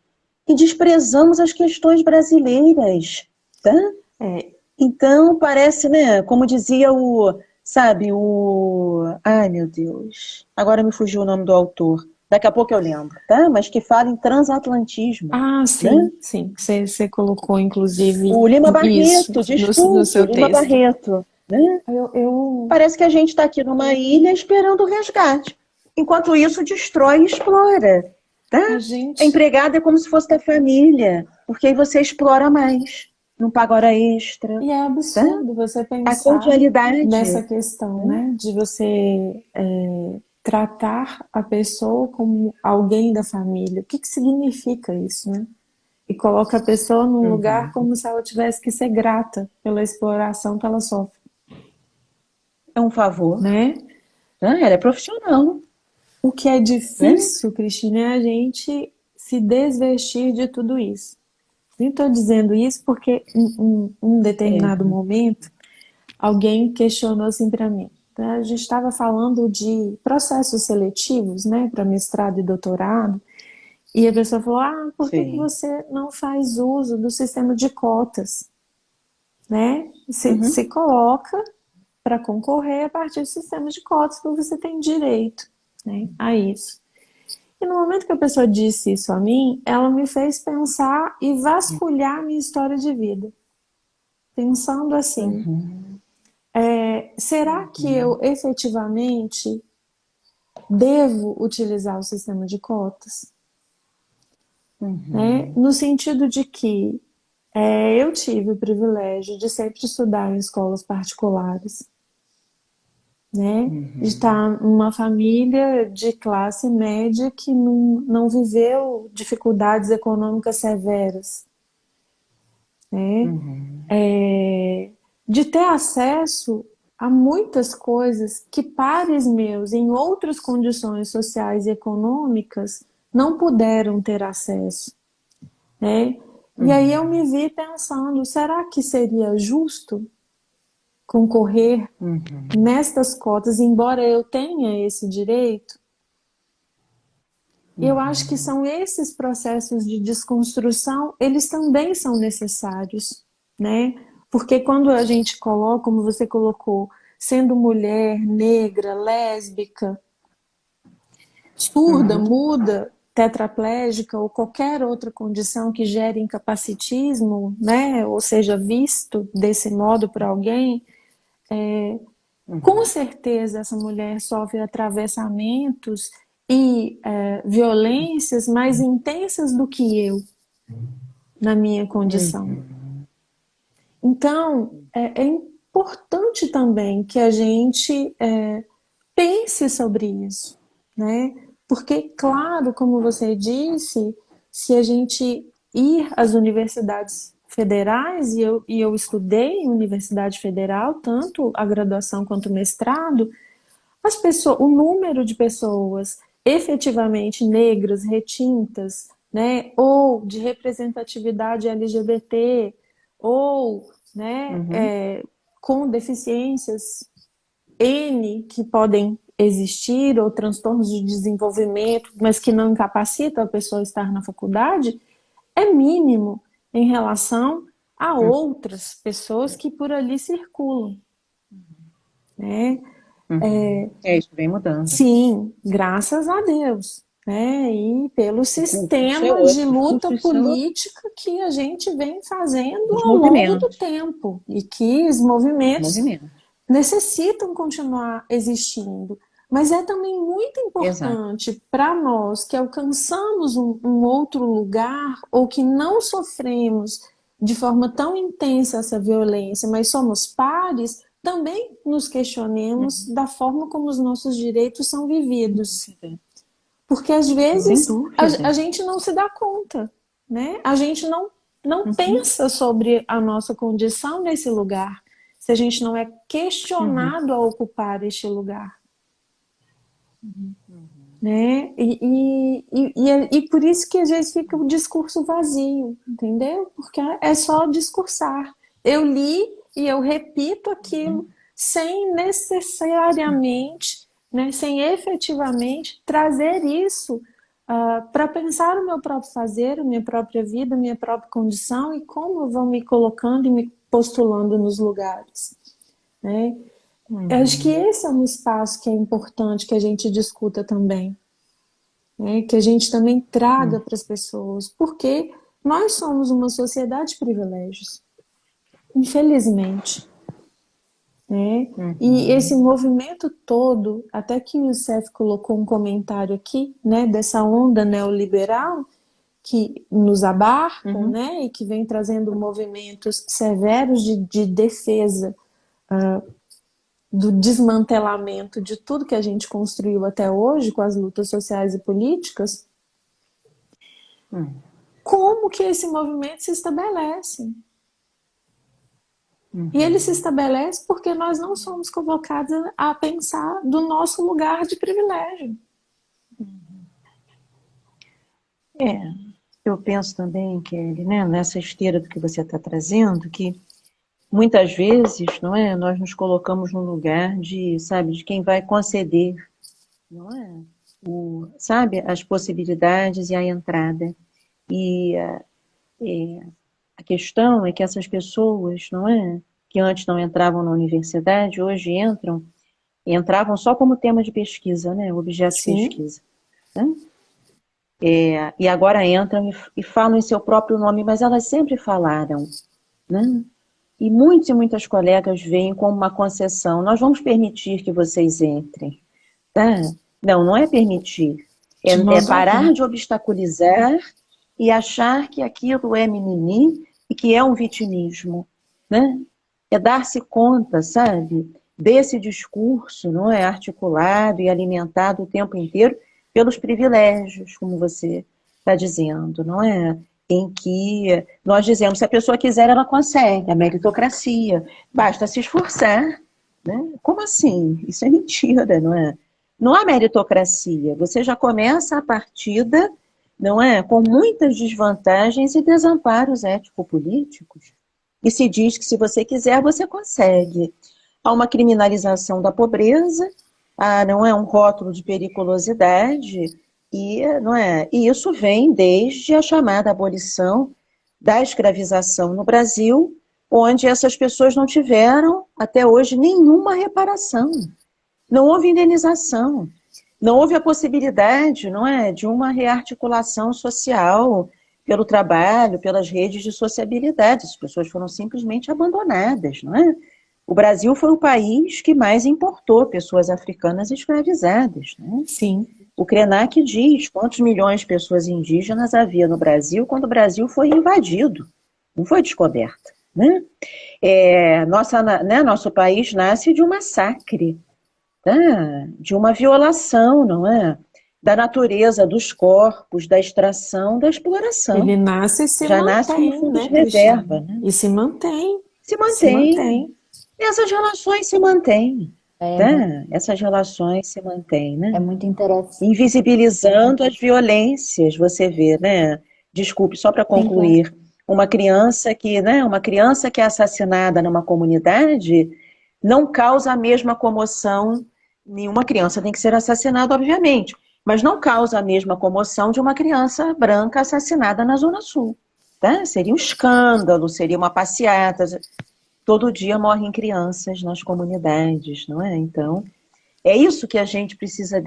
e desprezamos as questões brasileiras. Tá? É, Então, parece, né, como dizia sabe, ai meu Deus, agora me fugiu o nome do autor, daqui a pouco eu lembro, tá? Mas que fala em transatlantismo, ah, né? sim, sim. Você colocou, inclusive, O Lima isso Barreto, no desculpe, o seu Lima texto. Barreto, né? Eu, Parece que a gente está aqui numa ilha esperando o resgate. Enquanto isso, destrói e explora. Tá? a A gente. empregada é como se fosse da família, porque aí você explora mais, não paga hora extra. E é Tá? absurdo você A pensar nessa cordialidade. questão, Né? né? De você tratar a pessoa como alguém da família. O que que significa isso, né? E coloca a pessoa num lugar Uhum. como se ela tivesse que ser grata pela exploração que ela sofre, É um favor. né? Né? Ela é profissional. O que é Né? difícil, Cristina, é a gente se desvestir de tudo isso. Nem estou dizendo isso porque em um É. determinado momento alguém questionou assim para mim. Tá? A gente estava falando de processos seletivos, né, para mestrado e doutorado, e a pessoa falou: ah, por que que Sim. você não faz uso do sistema de cotas, né? Se Uhum. coloca para concorrer a partir do sistema de cotas, porque você tem direito, né, a isso. E no momento que a pessoa disse isso a mim, ela me fez pensar e vasculhar minha história de vida. Pensando assim, Uhum. será que eu efetivamente devo utilizar o sistema de cotas? Né? Uhum. No sentido de que eu tive o privilégio de sempre estudar em escolas particulares, né? De Uhum. estar numa família de classe média que não viveu dificuldades econômicas severas, né? Uhum. De ter acesso a muitas coisas que pares meus em outras condições sociais e econômicas não puderam ter acesso, né? E aí eu me vi pensando, será que seria justo concorrer Uhum. nestas cotas, embora eu tenha esse direito? Eu acho que são esses processos de desconstrução, eles também são necessários, né? Porque quando a gente coloca, como você colocou, sendo mulher, negra, lésbica, surda, Uhum. muda, tetraplégica ou qualquer outra condição que gere incapacitismo, né? Ou seja, visto desse modo por alguém, com Uhum. certeza essa mulher sofre atravessamentos e violências mais intensas do que eu na minha condição. Uhum. Então, é importante também que a gente pense sobre isso, né? Porque, claro, como você disse, se a gente ir às universidades federais, e eu estudei em universidade federal, tanto a graduação quanto o mestrado, as pessoas, o número de pessoas efetivamente negras, retintas, né, ou de representatividade LGBT, ou, né, Uhum. com deficiências N que podem existir, ou transtornos de desenvolvimento, mas que não incapacitam a pessoa a estar na faculdade, é mínimo em relação a outras pessoas que por ali circulam, né? Uhum. É, isso vem mudando. Sim, graças a Deus, né? E pelo O curso é sistema de outro, os luta cursos são política que a gente vem fazendo os ao longo do movimentos. tempo e que os Os movimentos movimentos. necessitam continuar existindo. Mas é também muito Exato. importante para nós que alcançamos um outro lugar ou que não sofremos de forma tão intensa essa violência, mas somos pares, também nos questionemos da forma como os nossos direitos são vividos. Porque às Sem vezes a dúvida. gente não se dá conta, né? A gente não pensa sobre a nossa condição nesse lugar, se a gente não é questionado a ocupar este lugar. Né? E por isso que às vezes fica o discurso vazio, entendeu? Porque é só discursar. Eu li e eu repito aquilo sem necessariamente, né, sem efetivamente trazer isso para pensar o meu próprio fazer, a minha própria vida, a minha própria condição e como eu vou me colocando e me postulando nos lugares, né? Eu acho que esse é um espaço que é importante que a gente discuta também, né? Que a gente também traga para as pessoas, porque nós somos uma sociedade de privilégios, infelizmente, né? E esse movimento todo, até que o Youssef colocou um comentário aqui, né, dessa onda neoliberal que nos abarcam, né, e que vem trazendo movimentos severos de defesa do desmantelamento de tudo que a gente construiu até hoje com as lutas sociais e políticas, como que esse movimento se estabelece? E ele se estabelece porque nós não somos convocados a pensar do nosso lugar de privilégio. Eu penso também, Kelly, né, nessa esteira do que você está trazendo, que muitas vezes, não é, nós nos colocamos no lugar de, sabe, de quem vai conceder, não é, sabe, as possibilidades e a entrada. E a questão é que essas pessoas, não é, que antes não entravam na universidade, hoje entravam só como tema de pesquisa, né, objeto de pesquisa, né? E agora entram e falam em seu próprio nome, mas elas sempre falaram, né? E muitos e muitas colegas veem como uma concessão. Nós vamos permitir que vocês entrem. Tá? Não é permitir. É parar de obstaculizar e achar que aquilo é mimimi e que é um vitimismo. Né? É dar-se conta, sabe, desse discurso, não é, articulado e alimentado o tempo inteiro pelos privilégios, como você está dizendo, não é? Em que nós dizemos, se a pessoa quiser, ela consegue, a meritocracia, basta se esforçar. Né? Como assim? Isso é mentira, não é? Não há meritocracia, você já começa a partida, não é? Com muitas desvantagens e desamparos ético-políticos. E se diz que se você quiser, você consegue. Há uma criminalização da pobreza, não é um rótulo de periculosidade, não é? E isso vem desde a chamada abolição da escravização no Brasil, onde essas pessoas não tiveram, até hoje, nenhuma reparação. Não houve indenização. Não houve a possibilidade, não é, de uma rearticulação social pelo trabalho, pelas redes de sociabilidade. As pessoas foram simplesmente abandonadas, não é? O Brasil foi o país que mais importou pessoas africanas escravizadas, né? Sim. O Krenak diz quantos milhões de pessoas indígenas havia no Brasil quando o Brasil foi invadido, não foi descoberto. Né? Nosso país nasce de um massacre, tá? De uma violação, não é? Da natureza, dos corpos, da extração, da exploração. Ele nasce e se Já mantém, nasce como fundo né, de reserva. Né? E se mantém. Se mantém. E essas relações se mantêm. Tá? Essas relações se mantêm, né? É muito interessante. Invisibilizando as violências, você vê, né? Desculpe, só para concluir, uma criança que é assassinada numa comunidade não causa a mesma comoção. Nenhuma criança tem que ser assassinada, obviamente, mas não causa a mesma comoção de uma criança branca assassinada na Zona Sul. Tá? Seria um escândalo, seria uma passeata. Todo dia morrem crianças nas comunidades, não é? Então, é isso que a gente precisa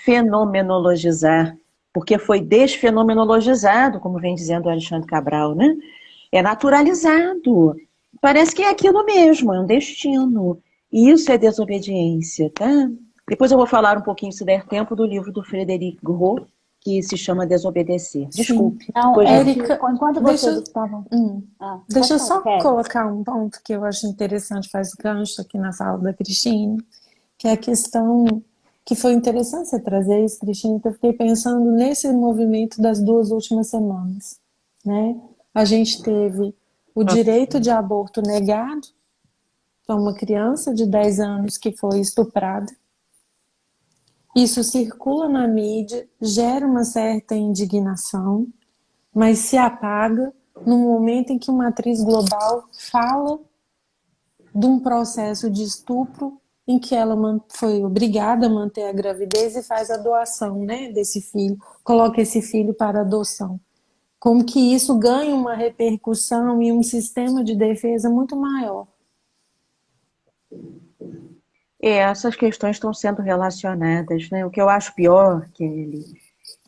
fenomenologizar, porque foi desfenomenologizado, como vem dizendo o Alexandre Cabral, né? É naturalizado. Parece que é aquilo mesmo, é um destino. E isso é desobediência, tá? Depois eu vou falar um pouquinho, se der tempo, do livro do Frederic Gros, que se chama desobedecer. Sim. Desculpe, Não, pois é não. que Érica, enquanto deixa, vocês estavam. Ah, deixa pode eu falar, só Kelly. colocar um ponto que eu acho interessante, faz gancho aqui na fala da Cristine, que é a questão que foi interessante você trazer isso, Cristine, que eu fiquei pensando nesse movimento das 2 últimas semanas, né? A gente teve o direito de aborto negado para uma criança de 10 anos que foi estuprada. Isso circula na mídia, gera uma certa indignação, mas se apaga no momento em que uma atriz global fala de um processo de estupro em que ela foi obrigada a manter a gravidez e faz a doação, né, desse filho, coloca esse filho para adoção. Como que isso ganha uma repercussão e um sistema de defesa muito maior. Essas questões estão sendo relacionadas, né? O que eu acho pior, Kelly,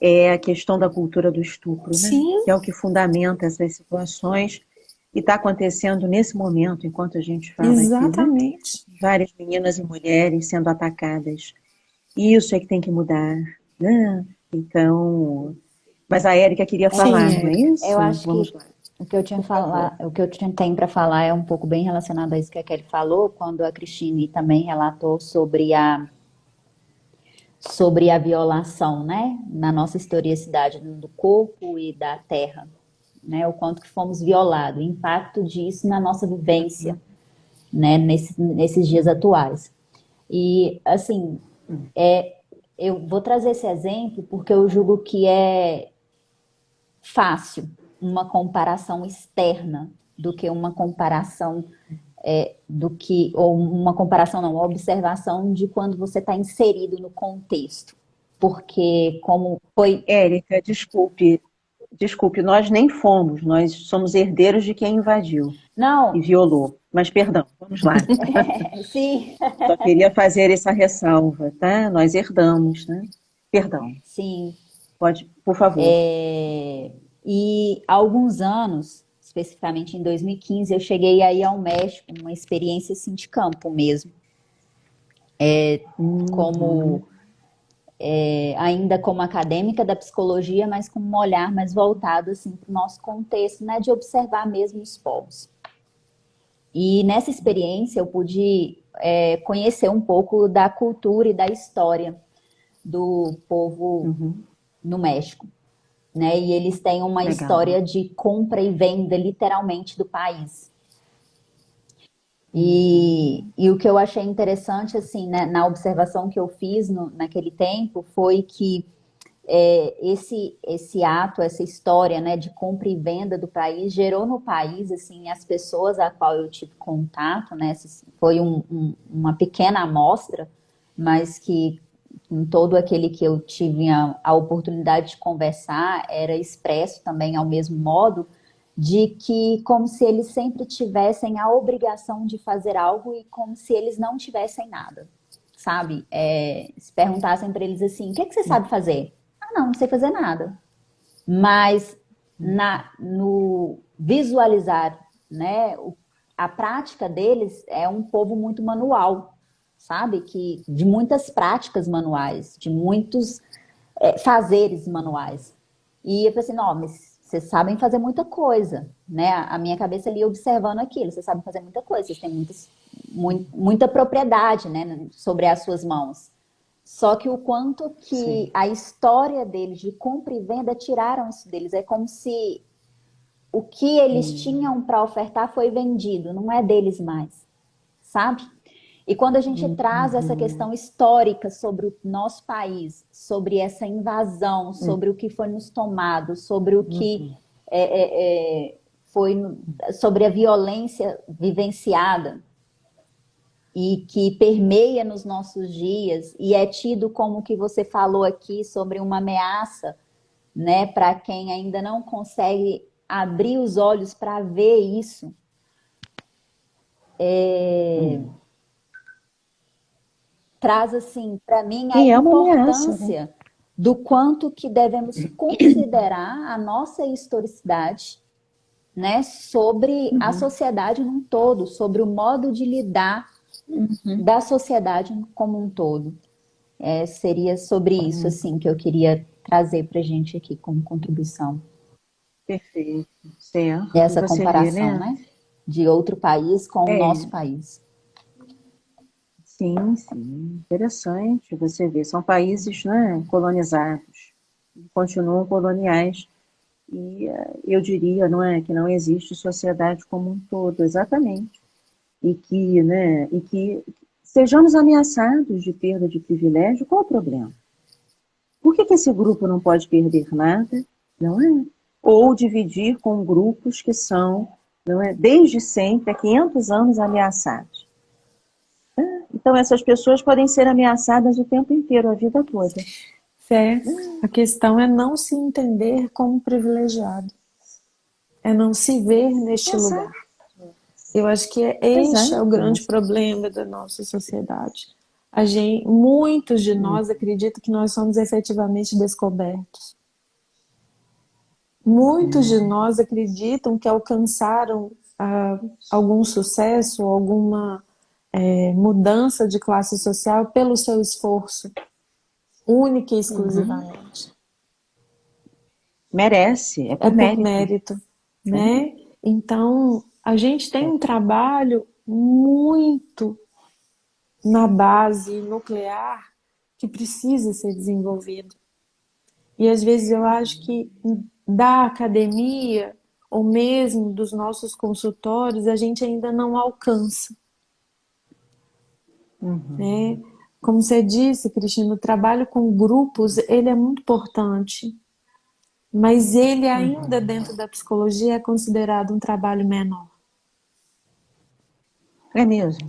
é a questão da cultura do estupro, né? Sim, Que é o que fundamenta essas situações e está acontecendo nesse momento, enquanto a gente fala aqui, né? exatamente. Várias meninas e mulheres sendo atacadas. Isso é que tem que mudar, né? Então, mas a Érica queria Sim, falar, não é Érica. Eu isso? acho Vamos que lá, o que eu tinha por favor. falar, o que eu tinha tem para falar é um pouco bem relacionado a isso que a Kelly falou, quando a Cristine também relatou sobre a violação, né, na nossa historicidade do corpo e da terra, né, o quanto que fomos violados, o impacto disso na nossa vivência, né, nesses dias atuais. E, assim, eu vou trazer esse exemplo porque eu julgo que é fácil uma comparação externa do que uma comparação ou uma comparação não, uma observação de quando você está inserido no contexto. Porque como foi. Érica, desculpe, nós nem fomos, nós somos herdeiros de quem invadiu e Não, violou. Mas perdão, vamos lá. sim, Só queria fazer essa ressalva, tá? Nós herdamos, né? Perdão, sim. pode, por favor. E há alguns anos, especificamente em 2015, eu cheguei aí ao México, uma experiência assim de campo mesmo, Uhum. como ainda como acadêmica da psicologia, mas com um olhar mais voltado assim para o nosso contexto, né, de observar mesmo os povos. E nessa experiência eu pude conhecer um pouco da cultura e da história do povo Uhum. no México, né? E eles têm uma Legal. história de compra e venda literalmente do país. Uhum. E o que eu achei interessante, assim, né, na observação que eu fiz naquele tempo, foi que esse ato, essa história, né, de compra e venda do país gerou no país, assim, as pessoas a qual eu tive contato, né, foi uma pequena amostra, mas que em todo aquele que eu tive a oportunidade de conversar, era expresso também ao mesmo modo, de que como se eles sempre tivessem a obrigação de fazer algo e como se eles não tivessem nada, sabe? Se perguntassem para eles assim, o que é que você sabe fazer? Ah, não sei fazer nada. Mas no visualizar, né, a prática deles é um povo muito manual, sabe? Que de muitas práticas manuais, de muitos fazeres manuais. E eu falei assim, não, mas vocês sabem fazer muita coisa, né? A minha cabeça ali observando aquilo, vocês sabem fazer muita coisa, vocês têm muita propriedade, né, sobre as suas mãos. Só que o quanto que Sim. a história deles de compra e venda tiraram isso deles. É como se o que eles tinham para ofertar foi vendido, não é deles mais, sabe? E quando a gente traz essa Uhum. questão histórica sobre o nosso país, sobre essa invasão, sobre o que foi nos tomado, sobre o que Uhum. foi, sobre a violência vivenciada, e que permeia nos nossos dias e é tido como o que você falou aqui sobre uma ameaça, né, para quem ainda não consegue abrir os olhos para ver isso, Uhum. traz assim para mim a E é uma ameaça, né? importância do quanto que devemos considerar a nossa historicidade, né, sobre a Uhum. sociedade num todo, sobre o modo de lidar Uhum. da sociedade como um todo. Seria sobre isso assim que eu queria trazer para a gente aqui como contribuição. Perfeito, certo. E Essa você vê, comparação, né? né? De outro país com o nosso É, país. sim, sim, interessante. Você vê, são países, né, colonizados, continuam coloniais. E eu diria, não é, que não existe sociedade como um todo, exatamente. E que, né, e que sejamos ameaçados de perda de privilégio, qual o problema? Por que esse grupo não pode perder nada, não é? Ou dividir com grupos que são, não é, desde sempre, há 500 anos, ameaçados. Então, essas pessoas podem ser ameaçadas o tempo inteiro, a vida toda. Certo. A questão é não se entender como privilegiado, é não se ver neste lugar. Exato, Eu acho que este é o exato. grande problema da nossa sociedade. Muitos de nós acreditam que nós somos efetivamente descobertos. Muitos de nós acreditam que alcançaram algum sucesso, alguma mudança de classe social pelo seu esforço, única e exclusivamente. Merece, é É por por mérito, mérito, né? né? Então, a gente tem um trabalho muito na base nuclear que precisa ser desenvolvido. E às vezes eu acho que da academia ou mesmo dos nossos consultórios a gente ainda não alcança, né? Como você disse, Cristina, o trabalho com grupos, ele é muito importante, mas ele ainda dentro da psicologia é considerado um trabalho menor, É mesmo,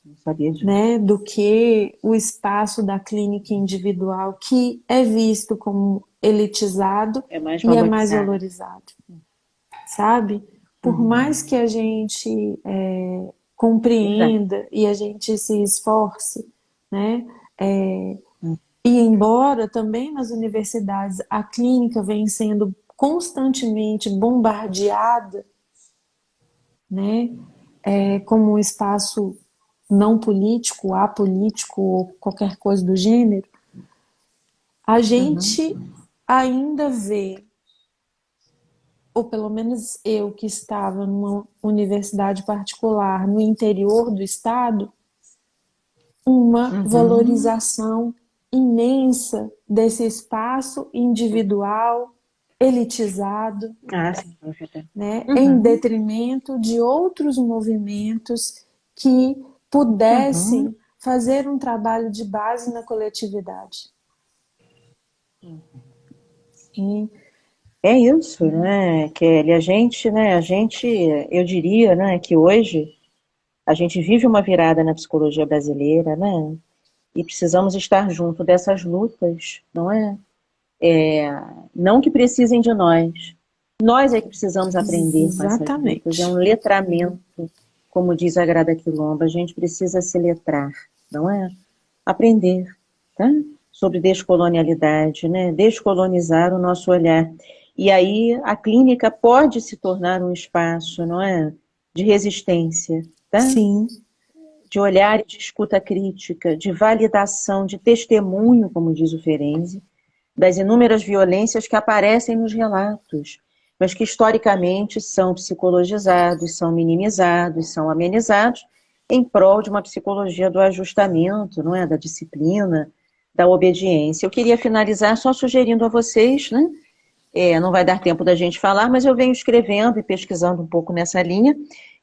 não sabia disso. né, do que o espaço da clínica individual, que é visto como elitizado É mais e é mais valorizado. valorizado, sabe? Por mais que a gente Verdade. compreenda e a gente se esforce, né? E embora também nas universidades a clínica vem sendo constantemente bombardeada, né? Como um espaço não político, apolítico ou qualquer coisa do gênero, a gente ainda vê, ou pelo menos eu que estava numa universidade particular no interior do estado, uma valorização imensa desse espaço individual, elitizado, Ah, sem dúvida. né, em detrimento de outros movimentos que pudessem fazer um trabalho de base na coletividade. E, É isso, né, Kelly? Eu diria, né, que hoje a gente vive uma virada na psicologia brasileira, né? E precisamos estar junto dessas lutas, não é? Não que precisem de nós. Nós é que precisamos aprender com essas lutas. É um exatamente. letramento, como diz a Grada Quilomba. A gente precisa se letrar, não é? Aprender, tá? Sobre descolonialidade, né? Descolonizar o nosso olhar. E aí a clínica pode se tornar um espaço, não é? De resistência, tá? Sim, De olhar e de escuta crítica, de validação, de testemunho, como diz o Ferenczi, das inúmeras violências que aparecem nos relatos, mas que historicamente são psicologizados, são minimizados, são amenizados em prol de uma psicologia do ajustamento, não é? Da disciplina, da obediência. Eu queria finalizar só sugerindo a vocês, né? Não vai dar tempo da gente falar, mas eu venho escrevendo e pesquisando um pouco nessa linha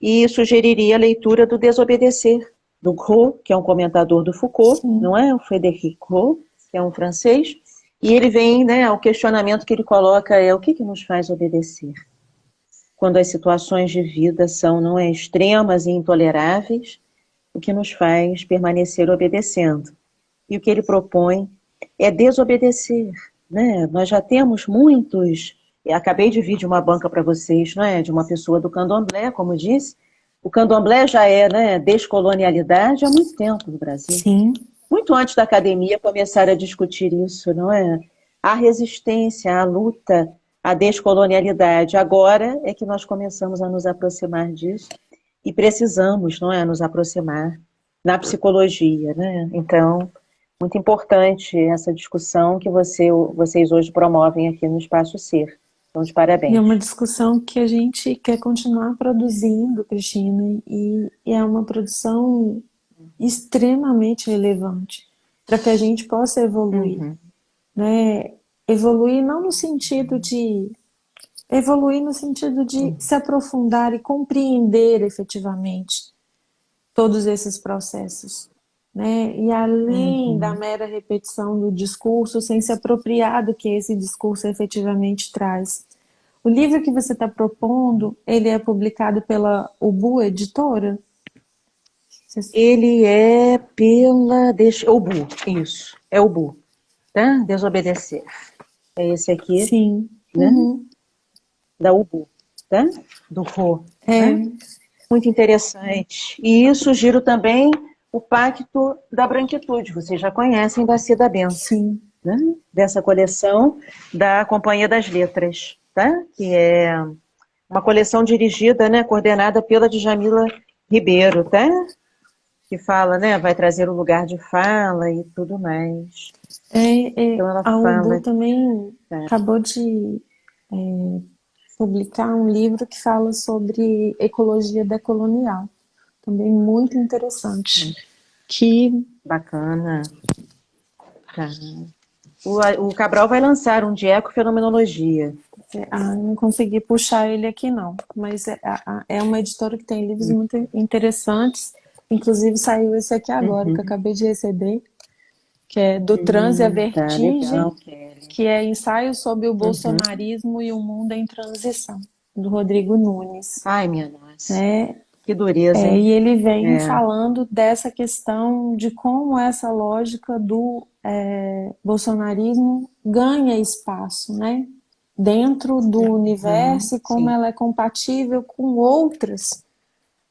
e sugeriria a leitura do Desobedecer, do Gros, que é um comentador do Foucault, sim, não é? O Frédéric Gros, que é um francês, e ele vem, né, o questionamento que ele coloca é o que nos faz obedecer? Quando as situações de vida são, não é, extremas e intoleráveis, o que nos faz permanecer obedecendo? E o que ele propõe é desobedecer, né? Nós já temos muitos, acabei de vir de uma banca para vocês, não é? De uma pessoa do candomblé, como disse, o candomblé já é, né, descolonialidade há muito tempo no Brasil. sim, Muito antes da academia começar a discutir isso, não é? A resistência, a luta, a descolonialidade. Agora é que nós começamos a nos aproximar disso e precisamos, não é, nos aproximar na psicologia, né? Então, Muito importante essa discussão que vocês hoje promovem aqui no Espaço Ser. Então, de E é uma parabéns. discussão que a gente quer continuar produzindo, Cristina, e é uma produção extremamente relevante para que a gente possa evoluir, Uhum, né? Evoluir não no sentido de evoluir no sentido de uhum, se aprofundar e compreender efetivamente todos esses processos, né? E além da uhum. mera repetição do discurso, sem se apropriar do que esse discurso efetivamente traz. O livro que você está propondo, ele é publicado pela Ubu Editora? Ele é pela... Ubu, isso. É Ubu, tá? Desobedecer. É esse aqui, Sim. né? Uhum. Da Ubu, tá? Do Rô, É, né? Muito interessante. E sugiro também o Pacto da Branquitude. Vocês já conhecem da Cida Bento, sim. né? Dessa coleção da Companhia das Letras, tá? Que é uma coleção dirigida, né, coordenada pela Djamila Ribeiro, tá? Que fala, né, vai trazer o lugar de fala e tudo mais. Então ela A Ubu fala, também tá? acabou de publicar um livro que fala sobre ecologia decolonial, também muito interessante. Que Bacana, tá? O Cabral vai lançar um de ecofenomenologia. não consegui puxar ele aqui não, mas é uma editora que tem livros muito interessantes. Inclusive saiu esse aqui agora, que eu Uhum. acabei de receber, que é Do Transe à Tá legal, Vertigem, Kelly. que é Ensaio sobre o Uhum. Bolsonarismo e o Mundo em Transição, do Rodrigo Nunes. Ai, minha nossa, Né? que dureza, hein? E ele vem É. falando dessa questão de como essa lógica do bolsonarismo ganha espaço, né? Dentro do Uhum. universo e como Sim, ela é compatível com outras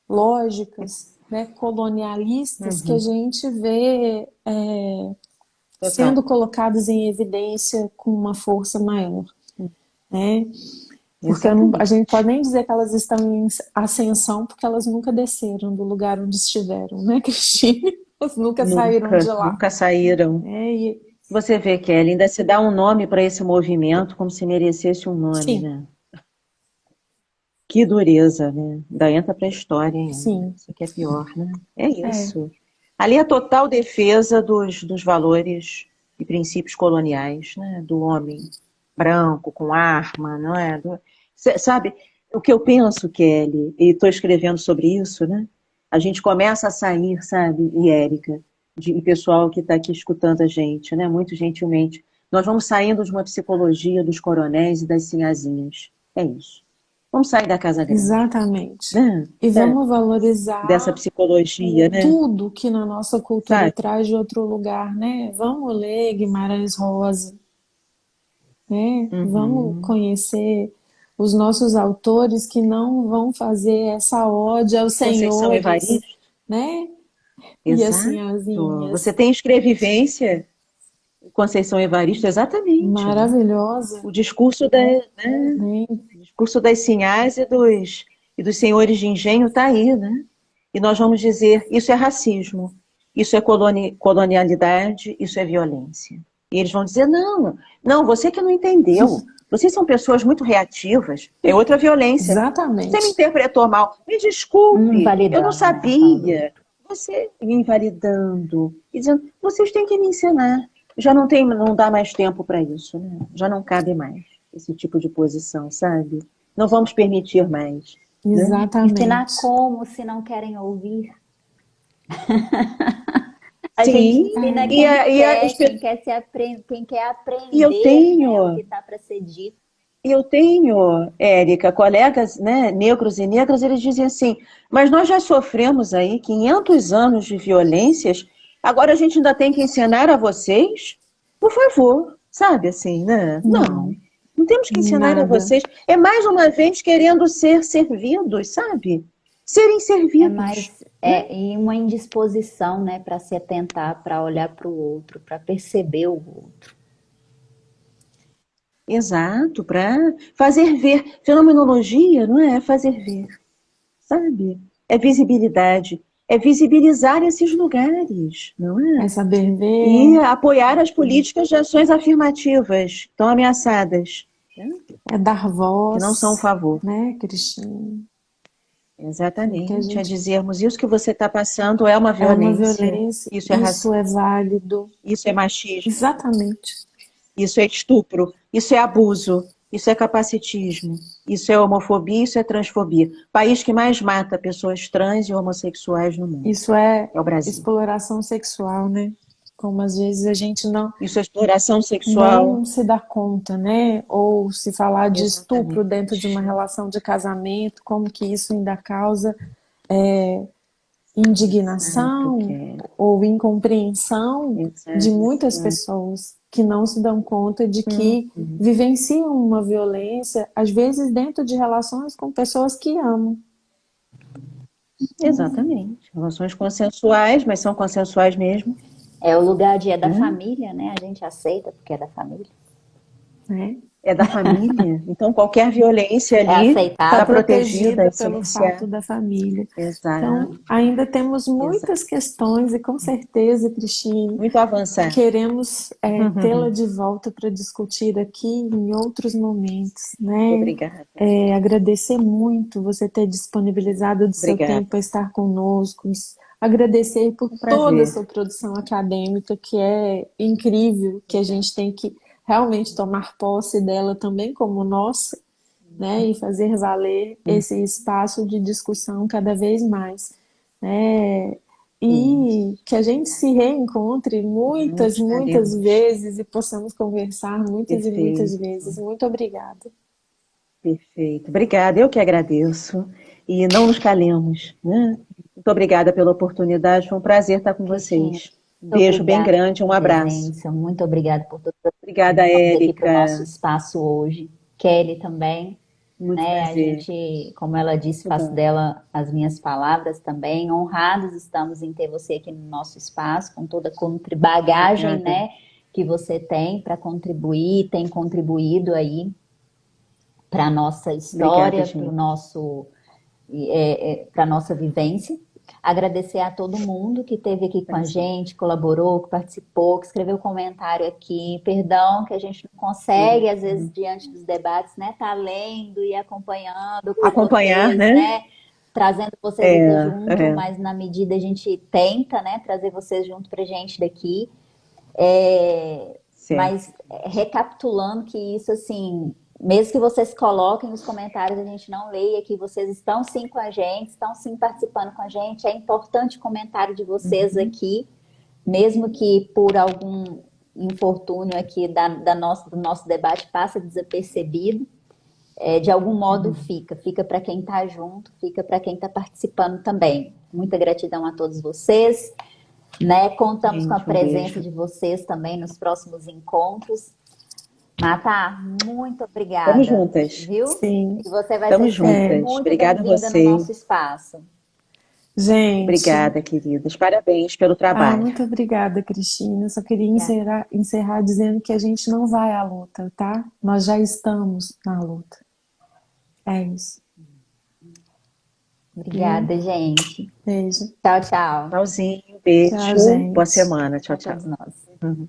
lógicas, né, colonialistas que a uhum. gente vê Total. sendo colocadas em evidência com uma força maior, né? Porque a gente Exatamente. pode nem dizer que elas estão em ascensão, porque elas nunca desceram do lugar onde estiveram, né, Cristina? Elas nunca saíram de Nunca, lá. nunca saíram. E, Você vê, Kelly, ainda se dá um nome para esse movimento como se merecesse um nome, sim, né? Que dureza, né? Ainda entra para a história ainda. sim, Isso que é pior, né? É é, isso. Ali é a total defesa dos valores e princípios coloniais, né? Do homem branco, com arma, não é? Sabe, o que eu penso, Kelly, e estou escrevendo sobre isso, né? A gente começa a sair, sabe, e Érica, e pessoal que está aqui escutando a gente, né? Muito gentilmente. Nós vamos saindo de uma psicologia dos coronéis e das sinhazinhas. É isso. Vamos sair da casa grande, exatamente. né? E É, vamos dessa valorizar psicologia, né? tudo que na nossa cultura Sabe? traz de outro lugar, né? Vamos ler Guimarães Rosa, né? Vamos Uhum. conhecer os nossos autores que não vão fazer essa ode aos Conceição senhores, Evaristo, né? E as exato. Você senhorzinhas. tem escrevivência, Conceição Evaristo, exatamente. Maravilhosa, O discurso, né? né? O discurso das sinhás e dos senhores de engenho está aí, né? E nós vamos dizer, isso é racismo, isso é colonialidade, isso é violência. E eles vão dizer, não, não, você que não entendeu. Vocês são pessoas muito reativas, é outra violência. Você me Exatamente. interpretou mal. Me desculpe, eu não Invalidando, né, a fala do sabia. outro. Você me invalidando e dizendo, vocês têm que me ensinar. Já não dá mais tempo para isso, né? Já não cabe mais esse tipo de posição, sabe? Não vamos permitir mais, né? Ensinar Exatamente. como se não querem ouvir. A gente Sim, ensina e, a- e, a- quem quer e eu aprender, né, o que tenho está para ser dito. Eu tenho, Érica, colegas, né, negros e negras, eles dizem assim, mas nós já sofremos aí 500 anos de violências, agora a gente ainda tem que ensinar a vocês? Por favor, sabe assim, né? Não, Não, não temos que ensinar a nada. vocês. É mais uma vez querendo ser servidos, sabe? Serem É servidos, mais né? e uma indisposição, né, para se atentar, para olhar para o outro, para perceber o outro. Exato, para fazer ver. Fenomenologia não é fazer ver, sabe? É visibilidade. é visibilizar esses lugares, não é? É saber E ver, apoiar as políticas de ações afirmativas que estão ameaçadas, né? é dar Que não são um voz, favor. né, Cristina? Que a Exatamente. A gente dizermos isso que você está passando é uma é uma violência, violência, isso é isso é racismo, válido. isso é machismo, Exatamente. isso é estupro, isso é abuso, isso é capacitismo, isso é homofobia, isso é transfobia. País que mais mata pessoas trans e homossexuais no mundo Isso é é o Brasil. exploração sexual, né? Como às vezes a gente Isso é exploração sexual, não se dá conta, né? Ou se falar de estupro dentro de uma exatamente. relação de casamento, como que isso ainda causa Exato, indignação Kelly. ou incompreensão de Exato. muitas pessoas que não se dão conta de que Uhum. vivenciam uma violência, às vezes dentro de relações com pessoas que amam. Exatamente. Relações consensuais, mas são consensuais mesmo, É o lugar de é da né? família, né? A gente aceita porque é da família. Né? É da família. Então, qualquer violência É ali Está está aceitável. protegida, protegida é pelo fato silenciada. da família. Então, Exato, ainda temos exato. muitas questões e com certeza, Cristine, Muito avançado. queremos tê-la de volta para discutir aqui em outros momentos, né? Obrigada. Agradecer muito você ter disponibilizado do seu Obrigada. tempo para estar conosco, agradecer por Um toda a prazer. sua produção acadêmica, que é incrível, que a gente tem que realmente tomar posse dela também como nossa, né, e fazer valer esse espaço de discussão cada vez mais, né? Isso. E que a gente se reencontre muitas, Nós muitas estaremos. vezes e possamos conversar muitas e muitas Perfeito. vezes. Muito obrigada. Perfeito. Obrigada. Eu que agradeço. E não nos calemos, né? Muito obrigada pela oportunidade. Foi um prazer estar com Cristina, vocês. Um muito beijo bem obrigada grande, um pela abraço. presença, muito obrigada por todas as Obrigada, contribuições aqui para o nosso Érica. espaço hoje. Kelly também, Muito né? A prazer. gente, como ela disse, Muito faço bom. dela as minhas palavras também. Honrados estamos em ter você aqui no nosso espaço, com toda a bagagem, Obrigada. né, que você tem para contribuir, tem contribuído aí para a nossa Obrigada, história, para o gente. nosso para a nossa vivência. Agradecer a todo mundo que esteve aqui com a Prazer. gente, colaborou, que participou, que escreveu comentário aqui. Perdão que a gente não consegue, às vezes, diante dos debates, né, tá lendo e acompanhando com Acompanhar, vocês, né? né, trazendo vocês É, aqui junto, é, mas na medida a gente tenta, né, trazer vocês junto pra gente daqui. É, certo. mas recapitulando que isso, assim, mesmo que vocês coloquem os comentários, a gente não leia, que vocês estão sim com a gente, estão sim participando com a gente. É importante o comentário de vocês Uhum. aqui, mesmo que por algum infortúnio aqui do nosso debate passe desapercebido, de algum modo Uhum. fica para quem está junto, fica para quem está participando também. Muita gratidão a todos vocês, né? Contamos com a Gente, um presença beijo. de vocês também nos próximos encontros. Mata, muito Estamos obrigada, juntas. viu? Sim. E você vai ser Estamos sempre É, juntas. muito Obrigada a bem-vinda no você. nosso espaço. gente, Obrigada, queridas. Parabéns pelo trabalho. muito obrigada, Cristina. Eu só queria Obrigada, encerrar dizendo que a gente não vai à luta, tá? Nós já estamos na luta. É isso, viu? obrigada, gente. Beijo. Tchau, tchau. Tchauzinho, Tchau, beijo. Boa gente. semana. Tchau, A tchau. todos nós. Uhum.